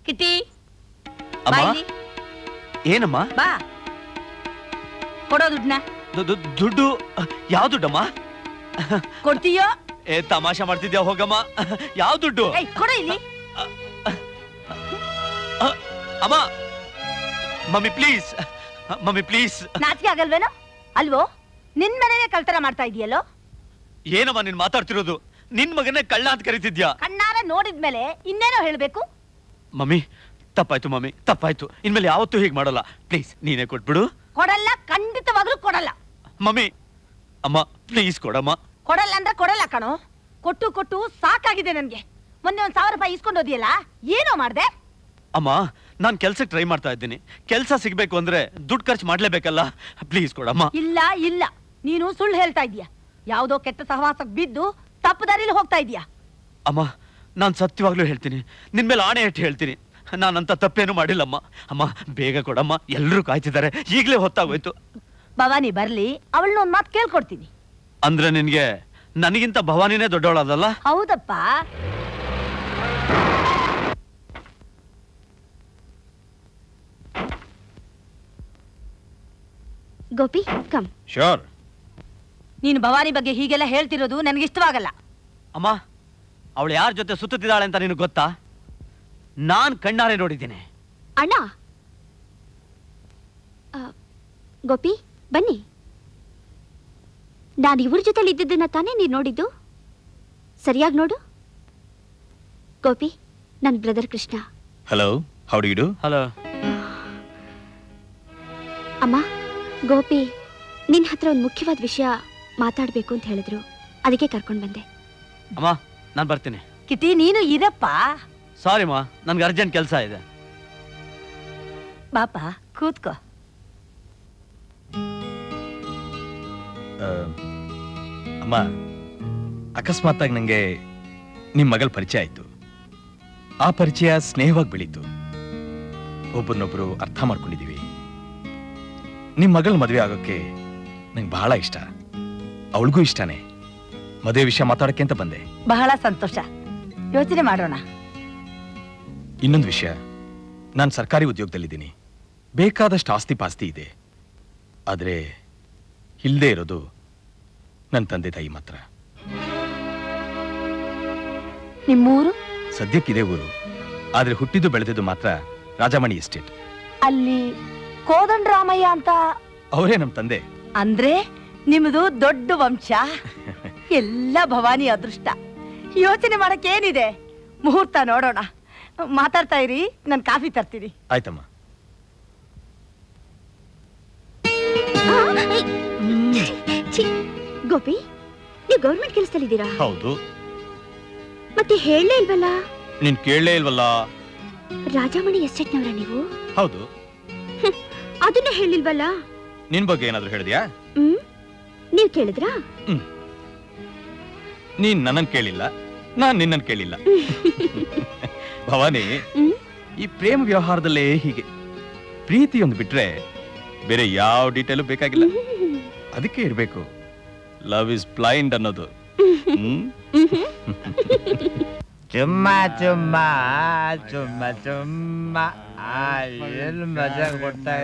ಕಿಟಿ ಅಮ್ಮ ಏನಮ್ಮ? ಬಾ ಕೊಡೋ ದುಡ್ಡನ್ನ. ದುಡ್ಡು ಯಾವ ದುಡ್ಡಮ್ಮ? ಕೊಡ್ತೀಯೋ? ತಮಾಷೆ ಮಾಡ್ತಿದ್ಯಾ? ಹೋಗಮ್ಮ. ಯಾವ ದುಡ್ಡು? ಕೊಡ ಇಲ್ಲಿ. ಅಮ್ಮ ಮಮ್ಮಿ ಪ್ಲೀಸ್, ಮಮ್ಮಿ ಪ್ಲೀಸ್. ನಾಚಿಕೆ ಆಗಲ್ವೇನೋ? ಅಲ್ವೋ, ನಿನ್ ಮನೇನೆ ಕಳ್ತನ ಮಾಡ್ತಾ ಇದೆಯಲ್ಲೋ? ಏನಮ್ಮ ನೀನ್ ಮಾತಾಡ್ತಿರೋದು? ನಿನ್ ಮಗನೇ ಕಳ್ಳ ಅಂತ ಕರೀತಿದ್ಯಾ? ಕಣ್ಣಾರ ನೋಡಿದ್ಮೇಲೆ ಇನ್ನೇನೋ ಹೇಳ್ಬೇಕು? ಮಮ್ಮಿ ತಪ್ಪಾಯ್ತು, ಮಮ್ಮಿ ತಪ್ಪಾಯ್ತು. ಇನ್ಮೇಲೆ ಯಾವತ್ತೂ ಹೀಗೆ ಮಾಡಲ್ಲ. ಪ್ಲೀಸ್ ನೀನೇ ಕೊಟ್ಬಿಡು. ಕೊಡಲ್ಲ, ಖಂಡಿತವಾಗ್ಲೂ ಕೊಡಲ್ಲ. ಮಮ್ಮಿ ಅಮ್ಮ ಪ್ಲೀಸ್ ಕೊಡಮ್ಮ. ಕೊಡಲ್ಲ ಅಂದ್ರೆ ಕೊಡಲ್ಲ ಕಣೋ. ಕೊಟ್ಟು ಕೊಟ್ಟು ಸಾಕಾಗಿದೆ ನನ್ಗೆ. ಮೊನ್ನೆ 1,000 ರೂಪಾಯಿ ಇಸ್ಕೊಂಡು ಹೋದಿಯಲ್ಲ, ಏನೋ ಮಾಡ್ದೆ? ಅಮ್ಮ ನಾನ್ ಕೆಲ್ಸಕ್ಕೆ ಟ್ರೈ ಮಾಡ್ತಾ ಇದ್ದೀನಿ. ಕೆಲ್ಸ ಸಿಗ್ಬೇಕು ಅಂದ್ರೆ ದುಡ್ಡು ಖರ್ಚು ಮಾಡ್ಲೇಬೇಕಲ್ಲ. ಪ್ಲೀಸ್ ಕೊಡಮ್ಮ. ಇಲ್ಲ ಇಲ್ಲ, ನೀನು ಸುಳ್ಳು ಹೇಳ್ತಾ ಇದೀಯ. ಯಾವ್ದೋ ಕೆಟ್ಟ ಸಹವಾಸಕ್ಕೆ ಬಿದ್ದು ತಪ್ಪು ದಾರಿಲಿ ಹೋಗ್ತಾ ಇದೀಯ. ಅಮ್ಮ ನಾನ್ ಸತ್ಯವಾಗ್ಲೂ ಹೇಳ್ತೀನಿ, ನಿನ್ ಮೇಲೆ ಆಣೆ ಇಟ್ಟು ಹೇಳ್ತೀನಿ, ನಾನಂತ ತಪ್ಪೇನು ಮಾಡಿಲ್ಲಮ್ಮ. ಅಮ್ಮ ಬೇಗ ಕೊಡಮ್ಮ, ಎಲ್ರೂ ಕಾಯ್ತಿದ್ದಾರೆ. ಈಗ್ಲೇ ಹೊತ್ತಾಗೋಯ್ತು. ಭವಾನಿ ಬರ್ಲಿ, ಅವಳನ್ನ ಒಂದ್ ಮಾತು ಕೇಳ್ಕೊಡ್ತೀನಿ. ಅಂದ್ರೆ ನಿನ್ಗೆ ನನಗಿಂತ ಭವಾನಿನೇ ದೊಡ್ಡವಳದಲ್ಲ? ಹೌದಪ್ಪ. ಗೋಪಿ ಕಮ್. ಶೋರ್. ನೀನು ಭವಾನಿ ಬಗ್ಗೆ ಹೀಗೆಲ್ಲ ಹೇಳ್ತಿರೋದು ನನಗೆ ಇಷ್ಟವಾಗಲ್ಲ. ಅಮ್ಮ ಅವಳು ಯಾರ ಜೊತೆ ಸುತ್ತುತ್ತಿದ್ದಾಳೆ ಅಂತ ನಿನಗೆ ಗೊತ್ತಾ? ನಾನ್ ಕಣ್ಣಾರೆ ನೋಡಿದ್ದೀನಿ. ಅಣ್ಣ ಗೋಪಿ ಬನ್ನಿ. ನಾನು ಇವ್ರ ಜೊತೆಲಿ ಇದ್ದಿದ್ದನ್ನ ತಾನೇ ನೀನು ನೋಡಿದ್ದು? ಸರಿಯಾಗಿ ನೋಡು. ಗೋಪಿ ನನ್ನ brother Krishna. Hello, how do you do? Hello. ಅಮ್ಮ ಗೋಪಿ ನಿನ್ನ ಹತ್ರ ಒಂದು ಮುಖ್ಯವಾದ ವಿಷಯ ಮಾತಾಡಬೇಕು ಅಂತ ಹೇಳಿದ್ರು, ಅದಕ್ಕೆ ಕರ್ಕೊಂಡು ಬಂದೆ. ಅಮ್ಮ ನಾನು ಬರ್ತೀನಿ. ಕಿಟಿ ನೀನು ಇರಪ್ಪ. ಸಾರಿ ಮಾ, ನನ್ಗೆ ಅರ್ಜೆಂಟ್ ಕೆಲಸ ಇದೆ. ಬಾಪ ಕೂತ್ಕೋ. ಅಮ್ಮ ಅಕಸ್ಮಾತ್ತಾಗಿ ನಂಗೆ ನಿಮ್ಮ ಮಗಳ ಪರಿಚಯ ಆಯ್ತು. ಆ ಪರಿಚಯ ಸ್ನೇಹವಾಗಿ ಬೆಳೀತು. ಒಬ್ಬರನ್ನೊಬ್ರು ಅರ್ಥ ಮಾಡ್ಕೊಂಡಿದೀವಿ. ನಿಮ್ಮ ಮಗಳ ಮದುವೆ ಆಗೋಕ್ಕೆ ನಂಗೆ ಬಹಳ ಇಷ್ಟ, ಅವಳಿಗೂ ಇಷ್ಟನೇ. ಮದುವೆ ವಿಷಯ ಮಾತಾಡಕ್ಕೆ ಅಂತ ಬಂದೆ. ಬಹಳ ಸಂತೋಷ, ಯೋಚನೆ ಮಾಡೋಣ. ಇನ್ನೊಂದು ವಿಷಯ, ನಾನು ಸರ್ಕಾರಿ ಉದ್ಯೋಗದಲ್ಲಿದ್ದೀನಿ. ಬೇಕಾದಷ್ಟು ಆಸ್ತಿ ಪಾಸ್ತಿ ಇದೆ. ಆದರೆ ಇಲ್ಲದೆ ಇರೋದು ನನ್ನ ತಂದೆ ತಾಯಿ ಮಾತ್ರ. ನಿಮ್ಮೂರು? ಸದ್ಯಕ್ಕಿದೆ ಊರು, ಆದ್ರೆ ಹುಟ್ಟಿದ್ದು ಬೆಳೆದಿದ್ದು ಮಾತ್ರ ರಾಜಮಣಿ ಎಸ್ಟೇಟ್. ಅಲ್ಲಿ ಕೋದಂಡರಾಮಯ್ಯ ಅಂತ ಅವರೇ ನಮ್ಮ ತಂದೆ. ಅಂದ್ರೆ ನಿಮ್ದು ದೊಡ್ಡ ವಂಶ. ಎಲ್ಲ ಭವಾನಿ ಅದೃಷ್ಟ. ಯೋಚನೆ ಮಾಡಕ್ಕೆ ಏನಿದೆ? ಮುಹೂರ್ತ ನೋಡೋಣ. ಮಾತಾಡ್ತಾ ಇರಿ, ನಾನು ಕಾಫಿ ತರ್ತೀನಿ. ಆಯ್ತಮ್ಮ. ಗೋಪಿ ನೀವು ಗೌರ್ಮೆಂಟ್ ಕೆಲಸದಲ್ಲಿದ್ದೀರಾ? ಹೌದು. ಮತ್ತೆ ಹೇಳಲೇ ಇಲ್ವಲ್ಲ? ನೀನ್ ಕೇಳಲೇ ಇಲ್ವಲ್ಲ? ರಾಜಮಣಿ ಎಸ್ಟೇಟ್ನವರ ನೀವು? ಹೌದು. ಅದನ್ನ ಹೇಳಿಲ್ವಲ್ಲ? ನಿನ್ ಬಗ್ಗೆ ಏನಾದ್ರು ಹೇಳಿದ್ಯಾ? ನೀವ್ ಕೇಳಿದ್ರಾ? ನೀನ್ ನನ್ನನ್ ಕೇಳಿಲ್ಲ, ನಾನ್ ನಿನ್ನನ್ ಕೇಳಿಲ್ಲ. ಭವಾನಿ, ಈ ಪ್ರೇಮ ವ್ಯವಹಾರದಲ್ಲೇ ಹೀಗೆ. ಪ್ರೀತಿಯೊಂದು ಬಿಟ್ರೆ ಬೇರೆ ಯಾವ ಡೀಟೇಲು ಬೇಕಾಗಿಲ್ಲ. ಅದಕ್ಕೆ ಇರ್ಬೇಕು ಲವ್ ಇಸ್ ಬ್ಲೈಂಡ್ ಅನ್ನೋದು. ಚುಮ್ಮ ಚುಮ್ಮ ಚುಮ್ಮ ಚುಮ್ಮ ಏನು ಮಜಾ ಕೊಡ್ತಾ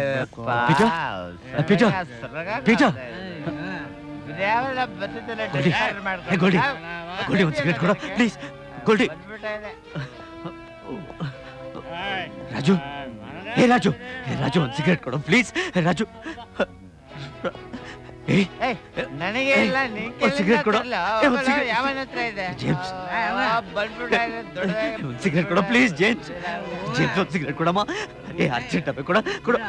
ರಾಜು, ಹೇ ರಾಜು, ಹೇ ರಾಜು ಒಂದು ಸಿಗರೇಟ್ ಕೊಡು ಪ್ಲೀಸ್. ರಾಜು ನನಗೆ ಇಲ್ಲ, ಸಿಗರೇಟ್ ಕೊಡು. ಯಾವನ ಹತ್ರ ಇದೆ? ಒಂದು ಸಿಗರೇಟ್ ಕೊಡು ಪ್ಲೀಸ್. ಜೇಮ್ಸ್, ಜೇಮ್ಸ್ ಒಂದು ಸಿಗರೇಟ್ ಕೊಡಮ್ಮ. ಏ ಅರ್ಜೆಂಟ್ ಅಪ್ಪ ಕೊಡ ಕೊಡು.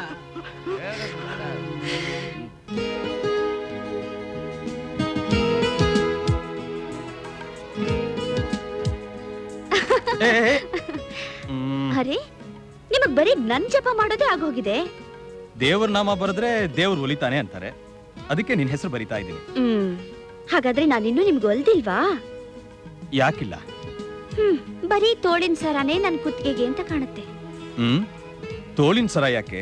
ಅರೆ ನಿಮಗ್ ಬರೀ ನನ್ ಜಪ ಮಾಡೋದೇ ಆಗೋಗಿದೆ. ದೇವ್ರ ನಾಮ ಬರೆದ್ರೆ ದೇವ್ರು ಒಲಿತಾನೆ ಅಂತಾರೆ, ಅದಕ್ಕೆ ನಿನ್ ಹೆಸರು ಬರಿತಾ ಇದ್ದೀನಿ. ಹಾಗಾದ್ರೆ ನಾನಿನ್ನೂ ನಿಮ್ಗೆ ಒಲ್ದಿಲ್ವಾ? ಯಾಕಿಲ್ಲ? ಬರೀ ತೋಳಿನ ಸರಾನೇ ನನ್ ಕುತ್ತಿಗೆಗೆ ಅಂತ ಕಾಣುತ್ತೆ. ತೋಳಿನ ಸರ ಯಾಕೆ,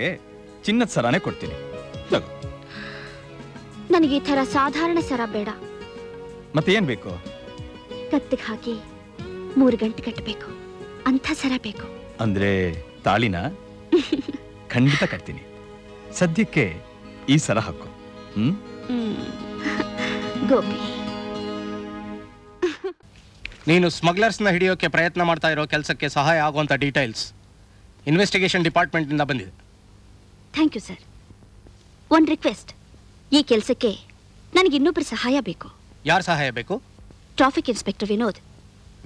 ಚಿನ್ನದ ಸರಾನೇ ಕೊಡ್ತೀನಿ. ತಗೋ. ನನಗೆ ಈ ತರ ಸಾಧಾರಣ ಸರ ಬೇಡ. ಮತ್ತೆ ಏನ್ ಬೇಕು? ಕತ್ತಿಗೆ ಹಾಕಿ 3 ಗಂಟೆ ಕಟ್ಟಬೇಕು ಅಂಥ ಸರ ಬೇಕು. ಅಂದ್ರೆ ತಾಳಿನ? ಖಂಡಿತ ಕಟ್ತೀನಿ. ಸದ್ಯಕ್ಕೆ ಈ ಸರ ಹಾಕು. ಗೋಪಿ, ನೀನು ಸ್ಮಗ್ಲರ್ಸ್ನ ಹಿಡಿಯೋಕೆ ಪ್ರಯತ್ನ ಮಾಡ್ತಾ ಇರೋ ಕೆಲಸಕ್ಕೆ ಸಹಾಯ ಆಗುವಂತ ಡೀಟೇಲ್ಸ್ ಇನ್ವೆಸ್ಟಿಗೇಷನ್ ಡಿಪಾರ್ಟ್ಮೆಂಟ್ ನಿಂದ ಬಂದಿದೆ. Thank you sir. ಒಂದು ರಿಕ್ವೆಸ್ಟ್, ಈ ಕೆಲಸಕ್ಕೆ ನನಗೆ ಇನ್ನೊಬ್ಬರ ಸಹಾಯ ಬೇಕು. ಯಾರ ಸಹಾಯ ಬೇಕು? Traffic inspector Vinod.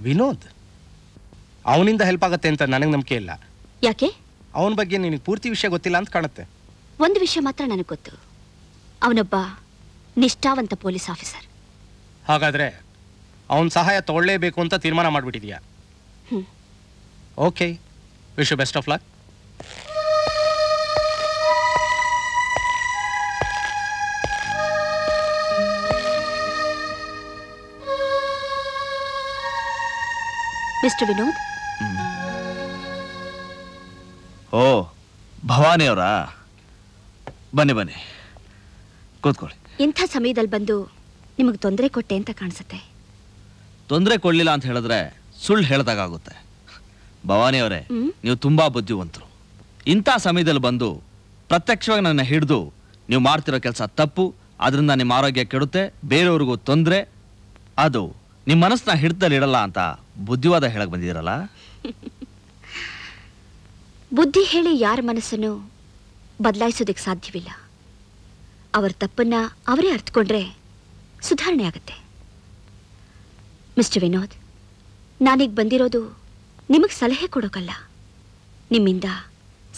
ವಿನೋದ್? ಅವನಿಂದ ಹೆಲ್ಪ್ ಆಗುತ್ತೆ ಅಂತ ನನಗೆ ನಂಬಿಕೆ ಇಲ್ಲ. ಯಾಕೆ? ಅವನ ಬಗ್ಗೆ ನಿನಗೆ ಪೂರ್ತಿ ವಿಷಯ ಗೊತ್ತಿಲ್ಲ ಅಂತ ಕಾಣುತ್ತೆ. ಒಂದು ವಿಷಯ ಮಾತ್ರ ನನಗೆ ಗೊತ್ತು, ಅವನೊಬ್ಬ ನಿಷ್ಠಾವಂತ ಪೊಲೀಸ್ ಆಫೀಸರ್. ಹಾಗಾದ್ರೆ ಅವನ ಸಹಾಯ ತಗೊಳ್ಳೇಬೇಕು ಅಂತ ತೀರ್ಮಾನ ಮಾಡಿಬಿಟ್ಟಿದ್ಯಾ? Okay, wish you best of luck. Mister Vinod. ಓ, ಭವಾನಿ ಅವರಾ? ಬನ್ನಿ ಬನ್ನಿ, ಕೂತ್ಕೊಳ್ಳಿ. ಇಂಥ ಸಮಯದಲ್ಲಿ ಬಂದು ನಿಮಗೆ ತೊಂದರೆ ಕೊಟ್ಟೆ ಅಂತ ಕಾಣಿಸುತ್ತೆ. ತೊಂದರೆ ಕೊಡ್ಲಿಲ್ಲ ಅಂತ ಹೇಳಿದ್ರೆ ಸುಳ್ಳು ಹೇಳ್ದಾಗುತ್ತೆ. ಭವಾನಿ ಅವರೇ, ನೀವು ತುಂಬಾ ಬುದ್ಧಿವಂತರು. ಇಂಥ ಸಮಯದಲ್ಲಿ ಬಂದು ಪ್ರತ್ಯಕ್ಷವಾಗಿ ನನ್ನ ಹಿಡಿದು ನೀವು ಮಾಡ್ತಿರೋ ಕೆಲಸ ತಪ್ಪು, ಅದರಿಂದ ನಿಮ್ಮ ಆರೋಗ್ಯ ಕೆಡುತ್ತೆ, ಬೇರೆಯವ್ರಿಗೂ ತೊಂದರೆ, ಅದು ನಿಮ್ಮ ಮನಸ್ಸನ್ನ ಹಿಡಿದಲ್ಲಿ ಇಡಲ್ಲ ಅಂತ ಬುದ್ಧಿವಾದ ಹೇಳಕ್ ಬಂದಿದ್ದೀರಲ್ಲ? ಬುದ್ಧಿ ಹೇಳಿ ಯಾರ ಮನಸ್ಸನ್ನು ಬದಲಾಯಿಸೋದಕ್ಕೆ ಸಾಧ್ಯವಿಲ್ಲ. ಅವರ ತಪ್ಪನ್ನ ಅವರೇ ಅರ್ಥಕೊಂಡ್ರೆ ಸುಧಾರಣೆ ಆಗುತ್ತೆ. ಮಿಸ್ಟರ್ ವಿನೋದ್, ನಾನೀಗ ಬಂದಿರೋದು ನಿಮಗೆ ಸಲಹೆ ಕೊಡೋಕಲ್ಲ, ನಿಮ್ಮಿಂದ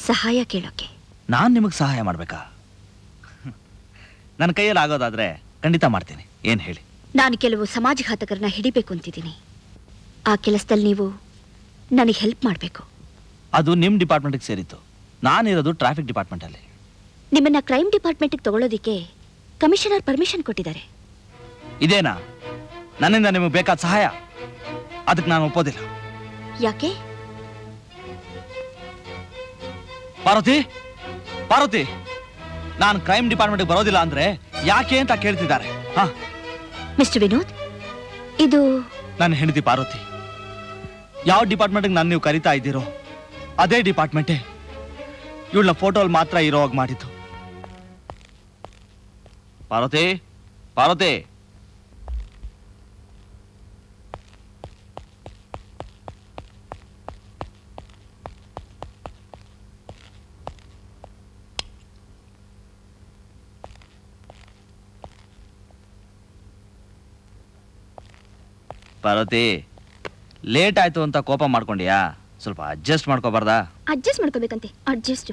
ಸಹಾಯ ಕೇಳೋಕೆ. ನಾನು ನಿಮಗೆ ಸಹಾಯ ಮಾಡ್ಬೇಕಾ? ನನ್ನ ಕೈಯಲ್ಲಿ ಆಗೋದಾದ್ರೆ ಖಂಡಿತ ಮಾಡ್ತೀನಿ. ಏನು ಹೇಳಿ? ನಾನು ಕೆಲವು ಸಮಾಜಘಾತಕರನ್ನ ಹಿಡಿಬೇಕು ಅಂತಿದ್ದೀನಿ. ಆ ಕೆಲಸದಲ್ಲಿ ನೀವು ನನಗೆ ಹೆಲ್ಪ್ ಮಾಡಬೇಕು. ಅದು ನಿಮ್ಮ ಡಿಪಾರ್ಟ್ಮೆಂಟ್ಗೆ ಸೇರಿತ್ತು, ನಾನಿರೋದು ಟ್ರಾಫಿಕ್ ಡಿಪಾರ್ಟ್ಮೆಂಟಲ್ಲಿ. ನಿಮ್ಮನ್ನ ಕ್ರೈಮ್ ಡಿಪಾರ್ಟ್ಮೆಂಟ್ಗೆ ತಗೊಳ್ಳೋದಿಕ್ಕೆ ಕಮಿಷನರ್ ಪರ್ಮಿಷನ್ ಕೊಟ್ಟಿದ್ದಾರೆ. ಇದೇನಾ ನನ್ನಿಂದ ನಿಮಗೆ ಬೇಕಾದ ಸಹಾಯ? ಅದಕ್ಕೆ ನಾನು ಒಪ್ಪೋದಿಲ್ಲ. ಯಾಕೆ? ಪಾರ್ವತಿ, ಪಾರ್ವತಿ, ನಾನು ಕ್ರೈಮ್ ಡಿಪಾರ್ಟ್ಮೆಂಟ್ಗೆ ಬರೋದಿಲ್ಲ ಅಂದ್ರೆ ಯಾಕೆ ಅಂತ ಕೇಳ್ತಿದ್ದಾರೆ. ಹಾ ಮಿಸ್ಟರ್ ವಿನೋದ್, ಇದು ನನ್ನ ಹೆಂಡತಿ ಪಾರ್ವತಿ. ಯಾವ ಡಿಪಾರ್ಟ್ಮೆಂಟ್ಗೆ ನಾನು ನೀವು ಕರಿತಾ ಇದ್ದೀರೋ ಅದೇ ಡಿಪಾರ್ಟ್ಮೆಂಟೇ ಇವಳನ್ನ ಫೋಟೋಲ್ಲಿ ಮಾತ್ರ ಇರೋ ಹಾಗೆ ಮಾಡಿದ್ದು. ಪಾರ್ವತಿ, ಪಾರ್ವತಿ, ಪಾರ್ವತಿ, ಲೇಟ್ ಆಯ್ತು ಅಂತ ಕೋಪ ಮಾಡ್ಕೊಂಡ್ಯಾ? ಸ್ವಲ್ಪ ಅಡ್ಜಸ್ಟ್ ಮಾಡ್ಕೋಬಾರ್ದಾ? ಅಡ್ಜಸ್ಟ್ ಮಾಡ್ಕೋಬೇಕಂತೆ. ಅಡ್ಜಸ್ಟ್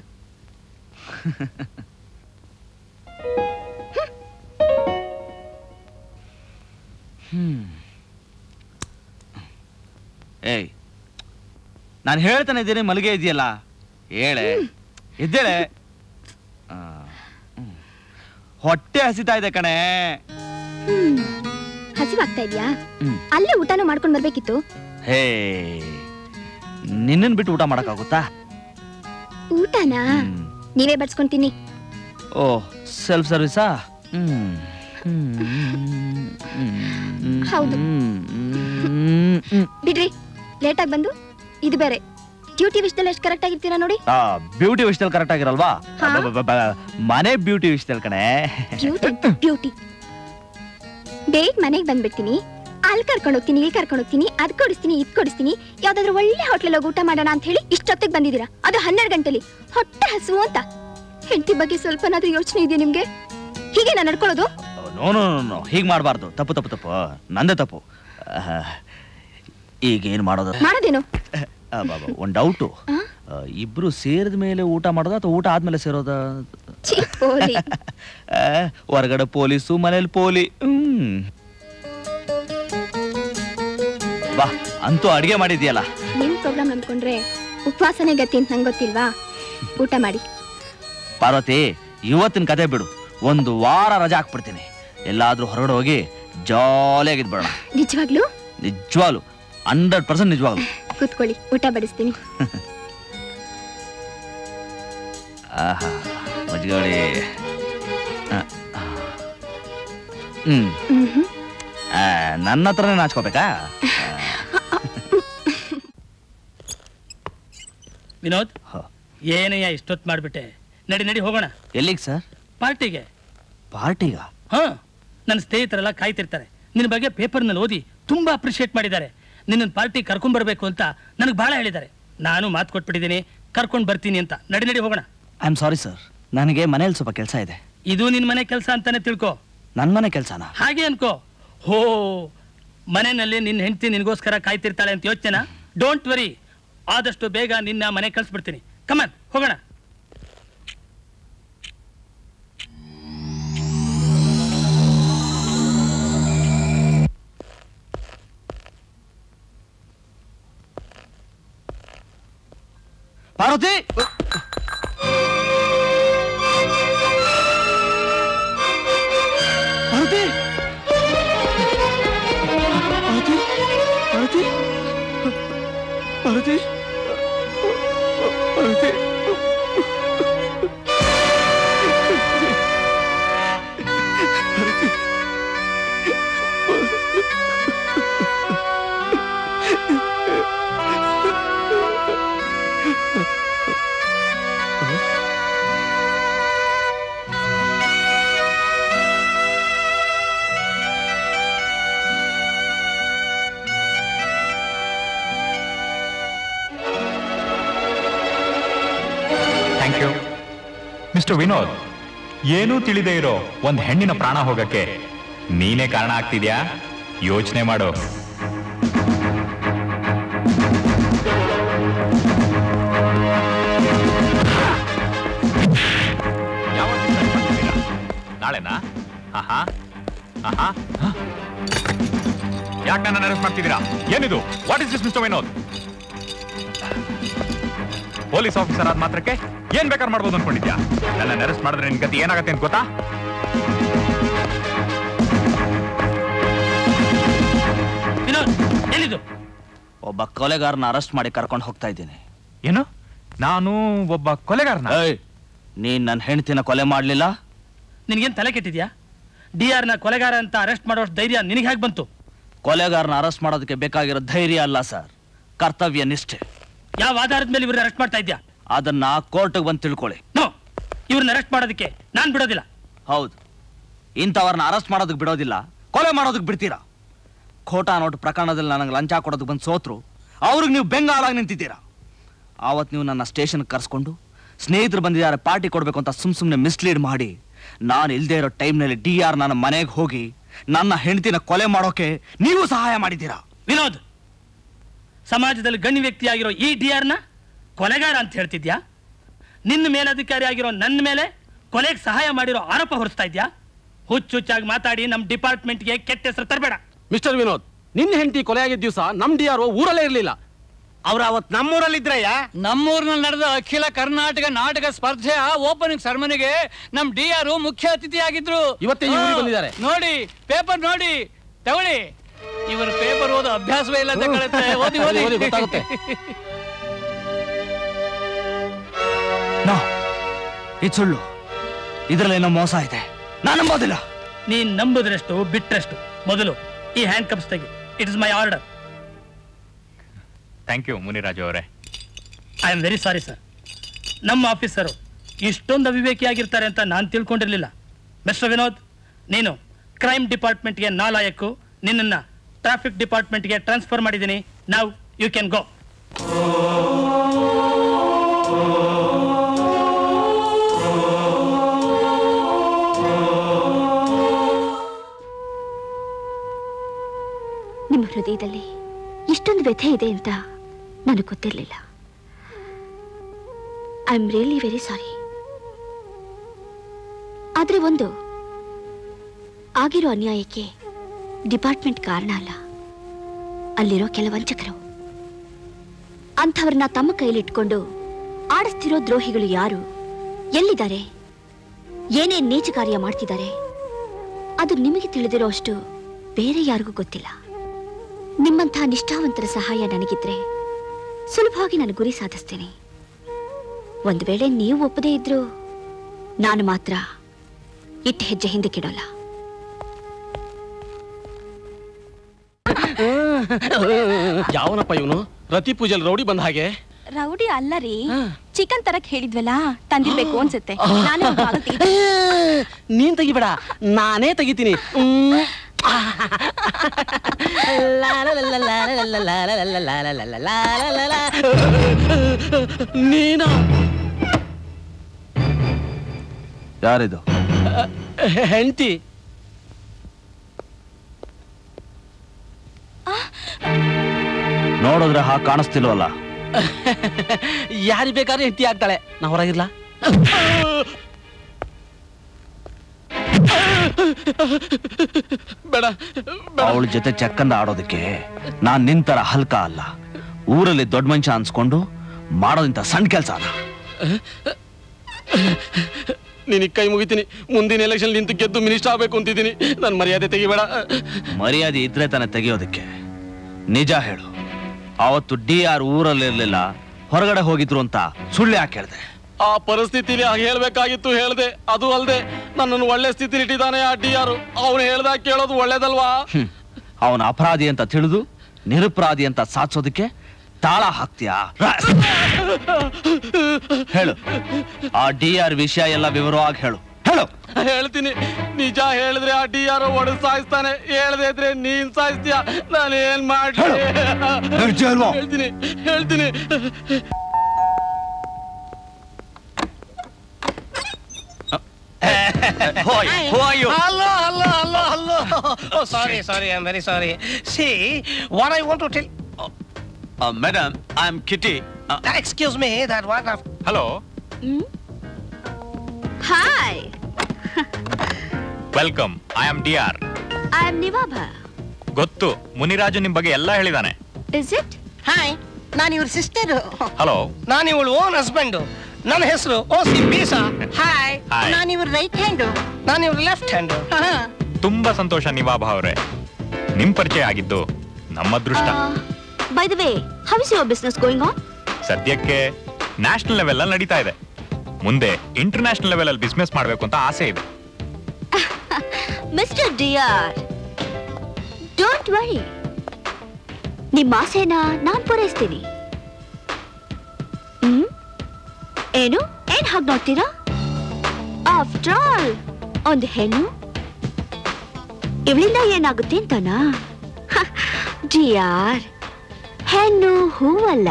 ಏಯ್, ನಾನು ಹೇಳ್ತಾನೆ ಇದ್ದೀನಿ, ಮಲಗೆ ಇದೆಯಲ್ಲ, ಹೇಳೆ, ಇದ್ದೇಳೆ. ಹೊಟ್ಟೆ ಹಸಿತಾ ಇದೆ ಕಣೆ. ಹಸಿವಾಗ್ತಾ ಇದೆಯಾ? ಅಲ್ಲೇ ಊಟನೂ ಮಾಡ್ಕೊಂಡು ಬರ್ಬೇಕಿತ್ತು. ಹೇ, ನಿನ್ನನ್ ಬಿಟ್ಟು ಊಟ ಮಾಡಕ್ಕಾಗುತ್ತಾ? ಊಟನಾ ನೀವೇ ಬಡ್ಸ್ಕೊಂತೀನಿ. ಓ, ಸೆಲ್ಫ್ ಸರ್ವಿಸಾ? ಹೌದು. ಬಿಡ್ರಿ, ಲೇಟ್ ಆಗಿ ಬಂದು ಇದು ಬೇರೆ. ಡ್ಯೂಟಿ ವಿಷಯದಲ್ಲಿ ಎಷ್ಟು ಕರೆಕ್ಟ್ ಆಗಿರ್ತೀರಾ ನೋಡಿ. ಬ್ಯೂಟಿ ವಿಷಯದಲ್ಲಿ ಕರೆಕ್ಟ್ ಆಗಿರಲ್ವಾ? ಮನೆ ಬ್ಯೂಟಿ ವಿಷಯದಲ್ಲಿ ಕಣೆ. ಬ್ಯೂಟಿ ಬೇಗ ಮನೆಗೆ ಬಂದ್ಬಿಡ್ತೀನಿ. ಅಲ್ಲಿ ಕರ್ಕೊಂಡು ಹೋಗ್ತೀನಿ, ಇಲ್ಲಿ ಕರ್ಕೊಂಡು ಹೋಗ್ತೀನಿ, ಅದ್ ಕೊಡಿಸ್ತೀನಿ, ಇದ್ ಕೊಡಿಸ್ತೀನಿ. ಯಾವ್ದಾದ್ರು ಒಳ್ಳೆ ಹೋಟ್ಲಲ್ಲಿ ಹೋಗಿ ಊಟ ಮಾಡೋಣ ಅಂತ ಹೇಳಿ ಇಷ್ಟೊತ್ತಿಗೆ ಬಂದಿದ್ದೀರಾ, ಅದು 12 ಗಂಟೆಲಿ. ಹೊಟ್ಟೆ ಹಸುವು ಅಂತ. ಹೆಂಡತಿ ಬಗ್ಗೆ ಸ್ವಲ್ಪನಾದ್ರೂ ಯೋಚನೆ ಇದೆಯಾ ನಿಮ್ಗೆ? ಹೀಗೆ ನಾನು ನಡ್ಕೊಳ್ಳೋದು? ನೋ ನೋ ನೋ, ಹೀಗೆ ಮಾಡಬಾರ್ದು. ತಪ್ಪು ತಪ್ಪು ತಪ್ಪು, ನಂದೇ ತಪ್ಪು. ಈಗ ಏನ್ ಮಾಡೋದು? ಮಾಡೋದೇನು? ಒಂದ್ ಡೌಟು, ಇಬ್ರು ಸೇರಿದ ಮೇಲೆ ಊಟ ಮಾಡೋದ ಅಥವಾ ಊಟ ಆದ್ಮೇಲೆ ಸೇರೋದ? ಹೊರಗಡೆ ಪೊಲೀಸು, ಮನೇಲಿ ಪೋಲಿ. ಬಾ, ಅಂತೂ ಅಡಿಗೆ ಮಾಡಿದ್ಯಲ್ಲ. ನಿಮ್ ಪ್ರೋಗ್ರಾಮ್ ನಂಬ್ಕೊಂಡ್ರೆ ಉಪವಾಸನೆ ಗತಿ ಅಂತ ನಂಗೆ ಗೊತ್ತಿಲ್ವಾ? ಊಟ ಮಾಡಿ. ಪಾರ್ವತಿ, ಇವತ್ತಿನ ಕತೆ ಬಿಡು, ಒಂದು ವಾರ ರಜಾ ಹಾಕ್ಬಿಡ್ತೀನಿ. ಎಲ್ಲಾದ್ರೂ ಹೊರಗಡೆ ಹೋಗಿ ಜಾಲಿಯಾಗಿದ್ ಬೇಡ. ನಿಜವಾಗ್ಲೂ? ನಿಜವಾಗ್ಲು 100% ನಿಜವಾಗ್ಲು. ಕೂತ್ಕೊಳ್ಳಿ, ಊಟ ಬಡಿಸ್ತೀನಿ. ಆಹಾ, ಮಜ್ಜಿಗೆ. ನನ್ನ ಹತ್ರನೇ ನಾಚ್ಕೋಬೇಕಾ? ವಿನೋದ್, ಏನಯ್ಯ ಇಷ್ಟೊತ್ತು ಮಾಡ್ಬಿಟ್ಟೆ? ನಡಿ ನಡಿ ಹೋಗೋಣ. ಎಲ್ಲಿಗೆ ಸರ್? ಪಾರ್ಟಿಗೆ. ಪಾರ್ಟಿಗ? ಹಾ, ನನ್ನ ಸ್ನೇಹಿತರೆಲ್ಲ ಕಾಯ್ತಿರ್ತಾರೆ. ನಿನ್ನ ಬಗ್ಗೆ ಪೇಪರ್ನಲ್ಲಿ ಓದಿ ತುಂಬಾ ಅಪ್ರಿಶಿಯೇಟ್ ಮಾಡಿದ್ದಾರೆ. ನಿನ್ನ ಪಾರ್ಟಿ ಕರ್ಕೊಂಡ್ ಬರ್ಬೇಕು ಅಂತ ನನಗೆ ಬಹಳ ಹೇಳಿದ್ದಾರೆ. ನಾನು ಮಾತು ಕೊಟ್ಬಿಟ್ಟಿದ್ದೀನಿ, ಕರ್ಕೊಂಡ್ ಬರ್ತೀನಿ ಅಂತ. ನಡಿ ನಡಿ ಹೋಗೋಣ. ಐ ಆಮ್ ಸಾರಿ ಸರ್, ನನಗೆ ಮನೇಲಿ ಸ್ವಲ್ಪ ಕೆಲಸ ಇದೆ. ಇದು ನಿನ್ ಮನೆ ಕೆಲಸ ಅಂತಾನೆ ತಿಳ್ಕೊ. ನನ್ನ ಮನೆ ಕೆಲಸನಾ? ಹಾಗೆ ಅನ್ಕೋ. ಹೋ, ಮನೆಯಲ್ಲಿ ನಿನ್ನ ಹೆಂಡತಿ ನಿನಗೋಸ್ಕರ ಕಾಯ್ತಿರ್ತಾಳೆ ಅಂತ ಯೋಚನೆ. ಡೋಂಟ್ ವರಿ, ಆದಷ್ಟು ಬೇಗ ನಿನ್ನ ಮನೆ ಕಳ್ಸ್ಬಿಡ್ತೀನಿ. ಕಮನ್, ಹೋಗೋಣ. Parvati, Parvati, Parvati, Parvati, Parvati. Thank you. Mister Vinod, ಏನೂ ತಿಳಿದೇ ಇರೋ ಒಂದ್ ಹೆಣ್ಣಿನ ಪ್ರಾಣ ಹೋಗಕ್ಕೆ ನೀನೇ ಕಾರಣ ಆಗ್ತಿದ್ಯಾ? ಯೋಚನೆ ಮಾಡು. ನಾಳೆನಾ? ಯಾಕೆ ನನ್ನ ಅರೆಸ್ಟ್ ಮಾಡ್ತಿದ್ದೀರಾ? ಏನಿದು? What is this mister Vinod? Police officer ಆದ ಮಾತ್ರಕ್ಕೆ ಏನ್ ಬೇಕಾದ್ರೂ ಮಾಡ್ಬೋದು ಅನ್ಕೊಂಡಿದ್ಯಾ? ನನ್ನ ಅರೆಸ್ಟ್ ಮಾಡಿದ್ರೆ ನಿನ್ ಗತಿ ಏನಾಗತ್ತೆ ಅಂತ ಗೊತ್ತಾ? ಒಬ್ಬ ಕೊಲೆಗಾರನ ಅರೆಸ್ಟ್ ಮಾಡಿ ಕರ್ಕೊಂಡು ಹೋಗ್ತಾ ಇದ್ದೀನಿ. ಏನು? ನಾನು ಒಬ್ಬ ಕೊಲೆಗಾರನ? ನೀನ್ ನನ್ನ ಹೆಂಡತಿನ ಕೊಲೆ ಮಾಡ್ಲಿಲ್ಲ? ನಿನ್ಗೇನ್ ತಲೆ ಕೆಟ್ಟಿದ್ಯಾ? DR ನ ಕೊಲೆಗಾರ ಅಂತ ಅರೆಸ್ಟ್ ಮಾಡೋ ಧೈರ್ಯ ನಿನಗೆ ಹೇಗೆ ಬಂತು? ಕೊಲೆಗಾರನ ಅರೆಸ್ಟ್ ಮಾಡೋದಕ್ಕೆ ಬೇಕಾಗಿರೋ ಧೈರ್ಯ ಅಲ್ಲ ಸರ್, ಕರ್ತವ್ಯ ನಿಷ್ಠೆ. ಯಾವ ಆಧಾರದ ಮೇಲೆ ಇವ್ರನ್ನ ಅರೆಸ್ಟ್ ಮಾಡ್ತಾ ಇದ್ಯಾ? ಅದನ್ನ ಕೋರ್ಟ್ಗೆ ಬಂದು ತಿಳ್ಕೊಳ್ಳಿ. ನೋ, ಇವ್ರನ್ನ ಅರೆಸ್ಟ್ ಮಾಡೋದಕ್ಕೆ ನಾನ್ ಬಿಡೋದಿಲ್ಲ. ಹೌದು, ಇಂಥವ್ರನ್ನ ಅರೆಸ್ಟ್ ಮಾಡೋದಕ್ಕೆ ಬಿಡೋದಿಲ್ಲ, ಕೊಲೆ ಮಾಡೋದಕ್ಕೆ ಬಿಡ್ತೀರಾ? ಖೋಟಾ ನೋಟ್ ಪ್ರಕರಣದಲ್ಲಿ ನನಗೆ ಲಂಚ ಕೊಡೋದಕ್ಕೆ ಬಂದು ಸೋತ್ರು, ಅವ್ರಿಗೆ ನೀವು ಬೆಂಗಾಲಾಗಿ ನಿಂತಿದ್ದೀರಾ. ಆವತ್ತು ನೀವು ನನ್ನ ಸ್ಟೇಷನ್ಗೆ ಕರ್ಸ್ಕೊಂಡು ಸ್ನೇಹಿತರು ಬಂದಿದ್ದಾರೆ ಪಾರ್ಟಿ ಕೊಡಬೇಕು ಅಂತ ಸುಮ್ಮನೆ ಮಿಸ್ಲೀಡ್ ಮಾಡಿ, ನಾನು ಇಲ್ಲದೆ ಇರೋ ಟೈಮ್ನಲ್ಲಿ DR ನನ್ನ ಮನೆಗೆ ಹೋಗಿ ನನ್ನ ಹೆಂಡತಿನ ಕೊಲೆ ಮಾಡೋಕೆ ನೀವು ಸಹಾಯ ಮಾಡಿದ್ದೀರಾ. ವಿನೋದ್, ಸಮಾಜದಲ್ಲಿ ಗಣ್ಯ ವ್ಯಕ್ತಿ ಆಗಿರೋ ಈ DR ನ ಕೊಲೆಗಾರ ಅಂತ ಹೇಳ್ತಿದ್ಯಾ? ನಿನ್ನ ಮೇಲಧಿಕಾರಿ ಆಗಿರೋ ನನ್ನ ಮೇಲೆ ಕೊಲೆಗೆ ಸಹಾಯ ಮಾಡಿರೋ ಆರೋಪ ಹೊರಿಸ್ತಾ ಇದ್ಯಾ? ಹುಚ್ಚುಚ್ಚಾಗಿ ಮಾತಾಡಿ ನಮ್ಮ ಡಿಪಾರ್ಟ್ಮೆಂಟ್ಗೆ ಕೆಟ್ಟ ಹೆಸರು ತರಬೇಡ. ಮಿಸ್ಟರ್ ವಿನೋದ್, ನಿನ್ನ ಹೆಂಡತಿ ಕೊಲೆ ಆಗಿದ್ದ ದಿವಸ ನಮ್ DRO ಊರಲ್ಲೇ ಇರ್ಲಿಲ್ಲ. ಅವ್ರು ಅವತ್ತು ನಮ್ಮೂರಲ್ಲಿದ್ರಯ್ಯ. ನಮ್ಮೂರಿನಲ್ಲಿ ನಡೆದ ಅಖಿಲ ಕರ್ನಾಟಕ ನಾಟಕ ಸ್ಪರ್ಧೆಯ ಓಪನಿಂಗ್ ಸೆರೆಮನಿಗೆ ನಮ್ DRO ಮುಖ್ಯ ಅತಿಥಿ ಆಗಿದ್ರು. ಇವತ್ತೇ ಈ ಊರಿಗೆ ಬಂದಿದ್ದಾರೆ. ನೋಡಿ, ಪೇಪರ್ ನೋಡಿ, ತಗೊಳ್ಳಿ. ಇವರ ಪೇಪರ್ ಓದೋ ಅಭ್ಯಾಸವೇ ಇಲ್ಲ ಅಂತ ಕಳುತ್ತೆ. ಓದಿ ಓದಿ ಗೊತ್ತಾಗುತ್ತೆ. ಇದು ಸುಳ್ಳು, ಇದರಲ್ಲೇನೋ ಮೋಸ ಇದೆ, ನಾನು ನಂಬೋದಿಲ್ಲ. ನೀನ್ ನಂಬುದ್ರಷ್ಟು ಬಿಟ್ರಷ್ಟು. ಮೊದಲು ಈ ಹ್ಯಾಂಡ್ ಕಪ್ಸ್ ತೆಗಿ. It is my order. Thank you Muniraju ಅವರೇ. I am very sorry sir. ನಮ್ಮ ಆಫೀಸರು ಇಷ್ಟೊಂದು ಅವಿವೇಕಿಯಾಗಿರ್ತಾರೆ ಅಂತ ನಾನು ತಿಳ್ಕೊಂಡಿರ್ಲಿಲ್ಲ. ಮಿಸ್ಟರ್ ವಿನೋದ್, ನೀನು ಕ್ರೈಮ್ ಡಿಪಾರ್ಟ್ಮೆಂಟ್ಗೆ ನಾಲಾಯಕ್ಕು, ನಿನ್ನನ್ನ ಟ್ರಾಫಿಕ್ ಡಿಪಾರ್ಟ್ಮೆಂಟ್ಗೆ ಟ್ರಾನ್ಸ್ಫರ್ ಮಾಡಿದ್ದೀನಿ. Now you can go. ನಿಮ್ಮ ಹೃದಯದಲ್ಲಿ ಇಷ್ಟೊಂದು ವ್ಯಥೆ ಇದೆ ಅಂತ ನನಗೆ ಗೊತ್ತಿರಲಿಲ್ಲ. I am really very sorry. ಆದ್ರೆ ಒಂದು, ಆಗಿರೋ ಅನ್ಯಾಯಕ್ಕೆ ಡಿಪಾರ್ಟ್ಮೆಂಟ್ ಕಾರಣ ಅಲ್ಲ, ಅಲ್ಲಿರೋ ಕೆಲ ವಂಚಕರು. ಅಂಥವ್ರನ್ನ ತಮ್ಮ ಕೈಲಿಟ್ಕೊಂಡು ಆಡಿಸ್ತಿರೋ ದ್ರೋಹಿಗಳು ಯಾರು, ಎಲ್ಲಿದ್ದಾರೆ, ಏನೇನ್ ನೀಚ ಕಾರ್ಯ ಮಾಡ್ತಿದ್ದಾರೆ, ಅದು ನಿಮಗೆ ತಿಳಿದಿರೋ ಅಷ್ಟು ಬೇರೆ ಯಾರಿಗೂ ಗೊತ್ತಿಲ್ಲ. ನಿಮ್ಮಂಥ ನಿಷ್ಠಾವಂತರ ಸಹಾಯ ನನಗಿದ್ರೆ ಸುಲಭವಾಗಿ ನಾನು ಗುರಿ ಸಾಧಿಸ್ತೇನೆ. ಒಂದು ವೇಳೆ ನೀವು ಒಪ್ಪದೇ ಇದ್ರು ನಾನು ಮಾತ್ರ ಇಟ್ಟು ಹೆಜ್ಜೆ ಹಿಂದಕ್ಕಿಡೋಲ್ಲ. ಯಾವನಪ್ಪ ಇವನು? ರತಿ ಪೂಜೆಲ್ ರೌಡಿ ಬಂದ ಹಾಗೆ. ರೌಡಿ ಅಲ್ಲ ರೀ, ಚಿಕನ್ ತರಕ್ ಹೇಳಿದ್ವಲ್ಲ, ತಂದಿರ್ಬೇಕು ಅನ್ಸುತ್ತೆ. ನಾನೇ ಒಂದ್ ಭಾಗ ತೆಗಿತೀನಿ. ನೀನ್ ತೆಗಿಬೇಡ, ನಾನೇ ತೆಗಿತೀನಿ. ನೀನು ಯಾರಿದು? ಹೆಂಡತಿ. ನೋಡಿದ್ರೆ ಹಾಗೆ ಕಾಣಿಸ್ತಿಲ್ವಲ್ಲ. ಯಾರಿಗೆ ಬೇಕಾದ್ರೆ ಹೆಂಡತಿ ಆಗ್ತಾಳೆ, ನಾ ಹೊರಗಿರ್ಲ. ಬೇಡ. ಅವಳ ಜೊತೆ ಚಕ್ಕಂದ ಆಡೋದಕ್ಕೆ ನಾನ್ ನಿಂತರ ಹಲ್ಕ ಅಲ್ಲ. ಊರಲ್ಲಿ ದೊಡ್ಡ ಮನುಷ್ಯ ಅನ್ಸ್ಕೊಂಡು ಮಾಡೋದಿಂತ ಸಣ್ಣ ಕೆಲಸ ಅಲ್ಲ. ನಿನಗೆ ಕೈ ಮುಗಿತೀನಿ. ಮುಂದಿನ ಎಲೆಕ್ಷನ್ ನಿಂತು ಗೆದ್ದು ಮಿನಿಸ್ಟರ್ ಆಗ್ಬೇಕು ಅಂತಿದ್ದೀನಿ. ನನ್ನ ಮರ್ಯಾದೆ ತೆಗಿಬೇಡ. ಮರ್ಯಾದೆ ಇದ್ರೆ ತಾನೆ ತೆಗೆಯೋದಕ್ಕೆ. ನಿಜ ಹೇಳು, ಅವತ್ತು DR ಊರಲ್ಲಿರ್ಲಿಲ್ಲ, ಹೊರಗಡೆ ಹೋಗಿದ್ರು ಅಂತ ಸುಳ್ಳು ಯಾಕೆ ಹೇಳ್ದೆ? ಆ ಪರಿಸ್ಥಿತಿಲಿ ಹೇಳ್ಬೇಕಾಗಿತ್ತು, ಹೇಳ್ದೆ. ಅದು ಅಲ್ದೆ ನನ್ನನ್ನು ಒಳ್ಳೆ ಸ್ಥಿತಿಲಿ ಇಟ್ಟಿದ್ದಾನೆ ಆ DR. ಅವನು ಹೇಳ್ದಾಗ ಕೇಳೋದು ಒಳ್ಳೇದಲ್ವಾ? ಅವನ ಅಪರಾಧಿ ಅಂತ ತಿಳಿದು ನಿರಪರಾಧಿ ಅಂತ ಸಾಧಿಸೋದಕ್ಕೆ ತಾಳ ಹಾಕ್ತೀಯಾ? ಹೇಳು, ಆ DR ವಿಷಯ ಎಲ್ಲ ವಿವರವಾಗಿ ಹೇಳು. ಹೇಳು. ಹೇಳ್ತೀನಿ. ನಿಜ ಹೇಳಿದ್ರೆ ಆ DR ಒಡೆದು ಸಾಯಿಸ್ತಾನೆ, ಹೇಳ್ದೆ ಇದ್ರೆ ನೀನ್ ಸಾಯಿಸ್ತೀಯ. ನಾನು ಏನ್ ಮಾಡ್ಲಿ? ಹೇಳ್ತೀನಿ ಹೇಳ್ತೀನಿ. Oh, sorry, I'm very sorry. See, what I want to tell... Madam, I'm Kitty. Excuse me, that what of... Hello. Hi. Welcome. I am DR. I am Nivaba. ಗೊತ್ತು, ಮುನಿರಾಜು ನಿಮ್ ಬಗ್ಗೆ ಎಲ್ಲ ಹೇಳಿದಾನೆ. Is it? Hi, ನಾನು ಇವ್ರ ಸಿಸ್ಟರ್. ಹಲೋ. ನಾನು ಇವಳು ಓನ್ ಹಸ್ಬೆಂಡ್. ನನ್ನ ಹೆಸರು OC ಬೀಸಾ. ಹಾಯ್, ನಾನು ಇವ್ರ ರೈಟ್ ಹ್ಯಾಂಡ್. ನಾನು ಇವ್ರ ಲೆಫ್ಟ್ ಹ್ಯಾಂಡ್. ತುಂಬಾ ಸಂತೋಷ ನಿವಾಬಾ ಅವರೇ. ನಿಮ್ ಪರಿಚಯ ಆಗಿದ್ದು ನಮ್ಮ ಅದೃಷ್ಟ. By the way, how is your business going on? ಸದ್ಯಕ್ಕೆ ನ್ಯಾಷನಲ್ ಲೆವೆಲ್ ಅಲ್ಲಿ ನಡೀತಾ ಇದೆ. ಮುಂದೆ ಇಂಟರ್ನ್ಯಾಷನಲ್ ಲೆವೆಲ್ ಅಲ್ಲಿ ಬಿಸ್ನೆಸ್ ಮಾಡಬೇಕು ಅಂತ ಆಸೆ ಇದೆ. Mr. DR, don't worry. ನಿಮ್ಮ ಆಸೆನ ನಾನು ಪೂರೈಸ್ತೀನಿ. ಏನು ಹಾಗೆ ನೋಡ್ತೀರಾ? ಆಫ್ಟರ್ ಆಲ್ ಒಂದು ಹೆಣ್ಣು, ಇವಳಿಂದ ಏನಾಗುತ್ತೆ ಅಂತನಾ? DR, ಹೆಣ್ಣು ಹೂವಲ್ಲ.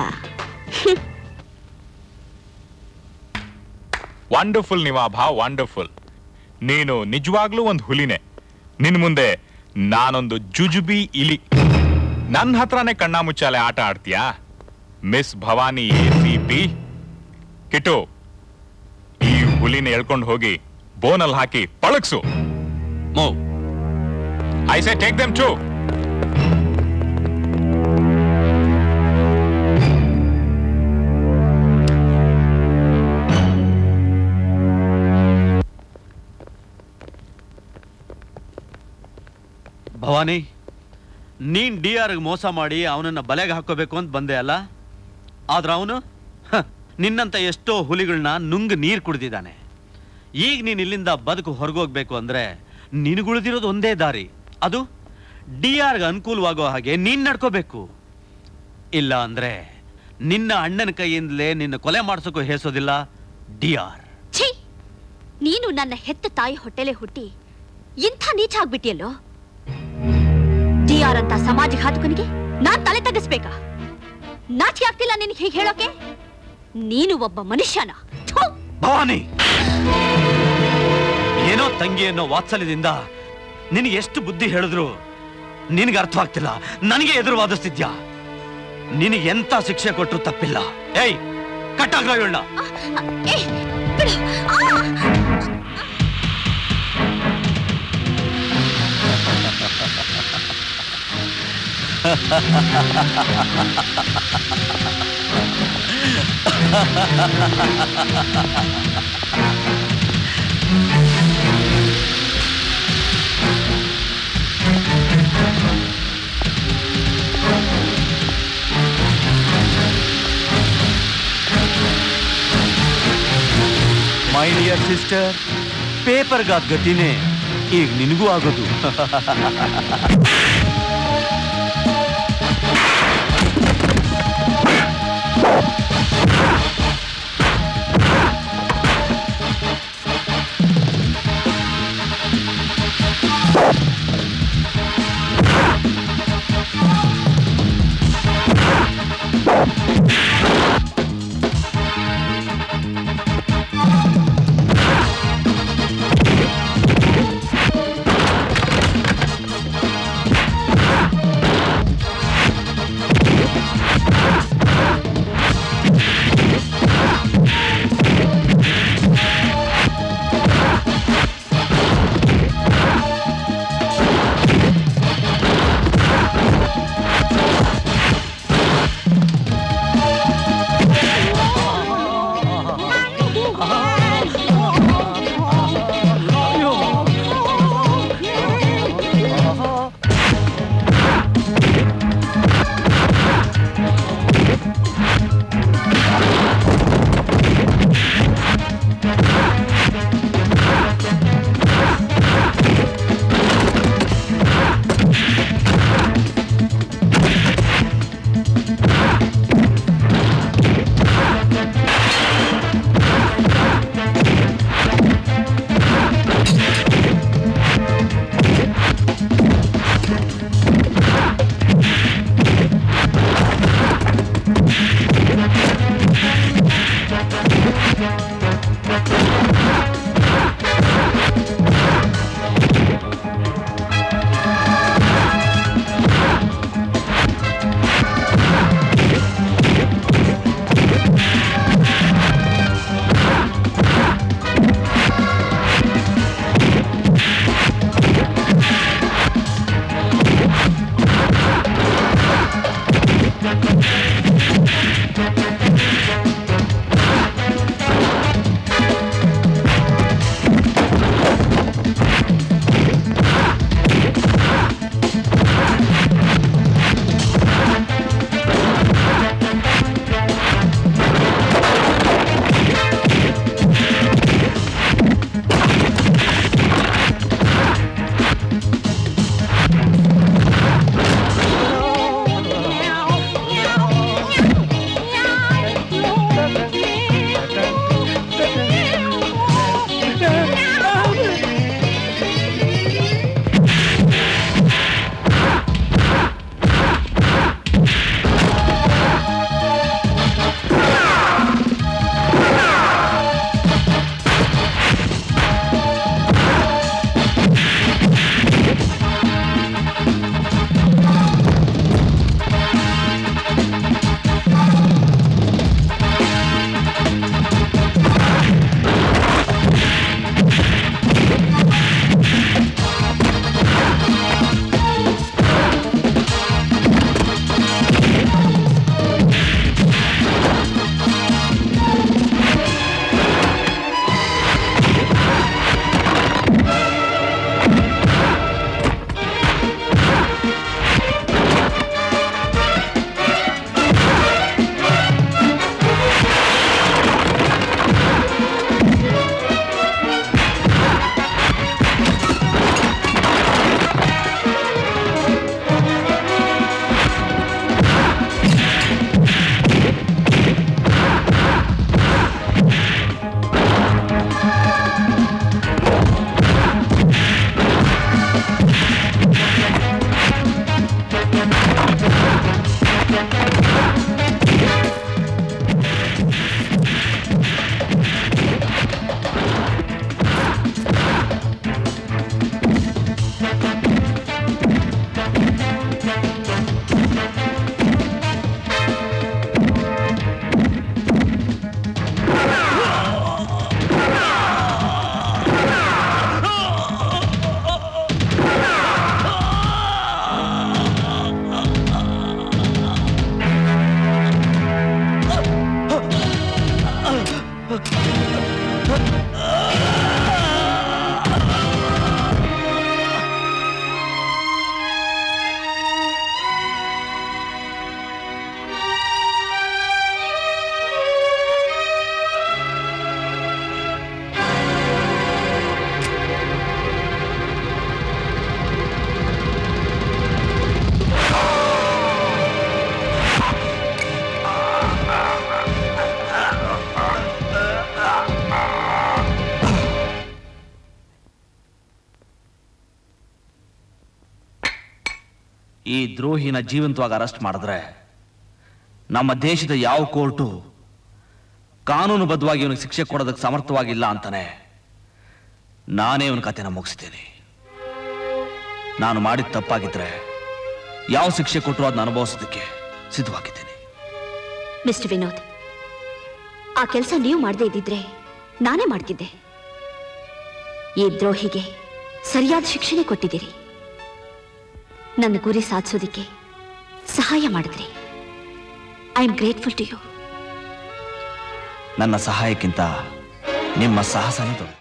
Wonderful ನಿವಾಭಾ, wonderful. ನೀನು ನಿಜವಾಗ್ಲೂ ಒಂದು ಹುಲಿನೇ. ನಿನ್ ಮುಂದೆ ನಾನೊಂದು ಜುಜುಬಿ ಇಲಿ. ನನ್ನ ಹತ್ರನೇ ಕಣ್ಣಾ ಮುಚ್ಚಾಲೆ ಆಟ ಆಡ್ತೀಯಾ? Miss Bhavani ACP. ಕಿಟ್ಟು, ಈ ಹುಲಿನ ಎಳ್ಕೊಂಡು ಹೋಗಿ ಬೋನಲ್ಲಿ ಹಾಕಿ ಪಳಗ್ಸು. I say take them to. Bhavani, ನೀನ್ DR ಮೋಸ ಮಾಡಿ ಅವನನ್ನ ಬಲೆಗೆ ಹಾಕೋಬೇಕು ಅಂತ ಬಂದೆ ಅಲ್ಲ? ಆದ್ರೆ ಅವನು ನಿನ್ನಂತ ಎಷ್ಟೋ ಹುಲಿಗಳನ್ನ ನುಂಗ್ ನೀರು ಕುಡ್ದಿದ್ದಾನೆ. ಈಗ ನೀನ್ ಇಲ್ಲಿಂದ ಬದುಕು ಹೊರಗೋಗ್ಬೇಕು ಅಂದ್ರೆ ನಿನಗುಳಿದಿರೋದು ಒಂದೇ ದಾರಿ. ಅದು DR ಅನುಕೂಲವಾಗೋ ಹಾಗೆ ನೀನ್ ನಡ್ಕೋಬೇಕು. ಇಲ್ಲ ಅಂದ್ರೆ ನಿನ್ನ ಅಣ್ಣನ ಕೈಯಿಂದಲೇ ನಿನ್ನ ಕೊಲೆ ಮಾಡ್ಸೋಕ್ಕೂ ಹೇಸೋದಿಲ್ಲ DR. ಛೀ, ನೀನು ನನ್ನ ಹೆತ್ತ ತಾಯಿ ಹೊಟ್ಟೆಲೆ ಹುಟ್ಟಿ ಇಂಥ ನೀಚ ಆಗ್ಬಿಟ್ಟಿಯಲ್ಲೋ. DR ಅಂತ ಸಮಾಜ ಘಾತಕನಿಗೆ ನಾನ್ ತಲೆ ತಗ್ಗಿಸ್ಬೇಕಾ? ನಾಚಿಕೆ ಆಗ್ತಿಲ್ಲ ನಿನಗೆ ಹೀಗೆ ಹೇಳೋಕೆ? ನೀನು ಒಬ್ಬ ಮನುಷ್ಯನ. ಭವಾನಿ, ಏನೋ ತಂಗಿ ಅನ್ನೋ ವಾತ್ಸಲ್ಯದಿಂದ ನಿನಗೆ ಎಷ್ಟು ಬುದ್ಧಿ ಹೇಳಿದ್ರು ನಿನಗೆ ಅರ್ಥವಾಗ್ತಿಲ್ಲ. ನನಗೆ ಎದುರು ವಾದಿಸ್ತಿದ್ಯಾ? ನಿನಗೆ ಎಂತ ಶಿಕ್ಷೆ ಕೊಟ್ಟರು ತಪ್ಪಿಲ್ಲ. ಏಯ್, ಕಟ್ಟಾಗ್ಲ ಇವಳನ್ನ. ಮೈ ಡಿಯರ್ ಸಿಸ್ಟರ್, ಪೇಪರ್ಗಾದ ಗತಿನೇ ಈಗ ನಿನಗೂ ಆಗೋದು. ಈ ದ್ರೋಹಿನ ಜೀವಂತವಾಗಿ ಅರೆಸ್ಟ್ ಮಾಡಿದ್ರೆ ನಮ್ಮ ದೇಶದ ಯಾವ ಕೋರ್ಟು ಕಾನೂನುಬದ್ಧವಾಗಿ ಇವನಿಗೆ ಶಿಕ್ಷೆ ಕೊಡೋದಕ್ಕೆ ಸಮರ್ಥವಾಗಿಲ್ಲ ಅಂತಾನೆ ನಾನೇ ಇವನ ಕಥೆನ ಮುಗಿಸ್ತೀನಿ. ನಾನು ಮಾಡಿದ ತಪ್ಪಾಗಿದ್ರೆ ಯಾವ ಶಿಕ್ಷೆ ಕೊಟ್ಟರು ಅದನ್ನ ಅನುಭವಿಸೋದಕ್ಕೆ ಸಿದ್ಧವಾಗಿದ್ದೀನಿ. ಮಿಸ್ಟರ್ ವಿನೋದ್, ಆ ಕೆಲಸ ನೀವು ಮಾಡದೇ ಇದ್ದಿದ್ರೆ ನಾನೇ ಮಾಡ್ತಿದ್ದೆ. ಈ ದ್ರೋಹಿಗೆ ಸರಿಯಾದ ಶಿಕ್ಷೆನೇ ಕೊಟ್ಟಿದ್ದೀರಿ. ನನ್ನ ಗುರಿ ಸಾಧಿಸೋದಿಕ್ಕೆ ಸಹಾಯ ಮಾಡಿದ್ರಿ. I am grateful to you. ನನ್ನ ಸಹಾಯಕ್ಕಿಂತ ನಿಮ್ಮ ಸಾಹಸನೇ ದೊಡ್ಡದು.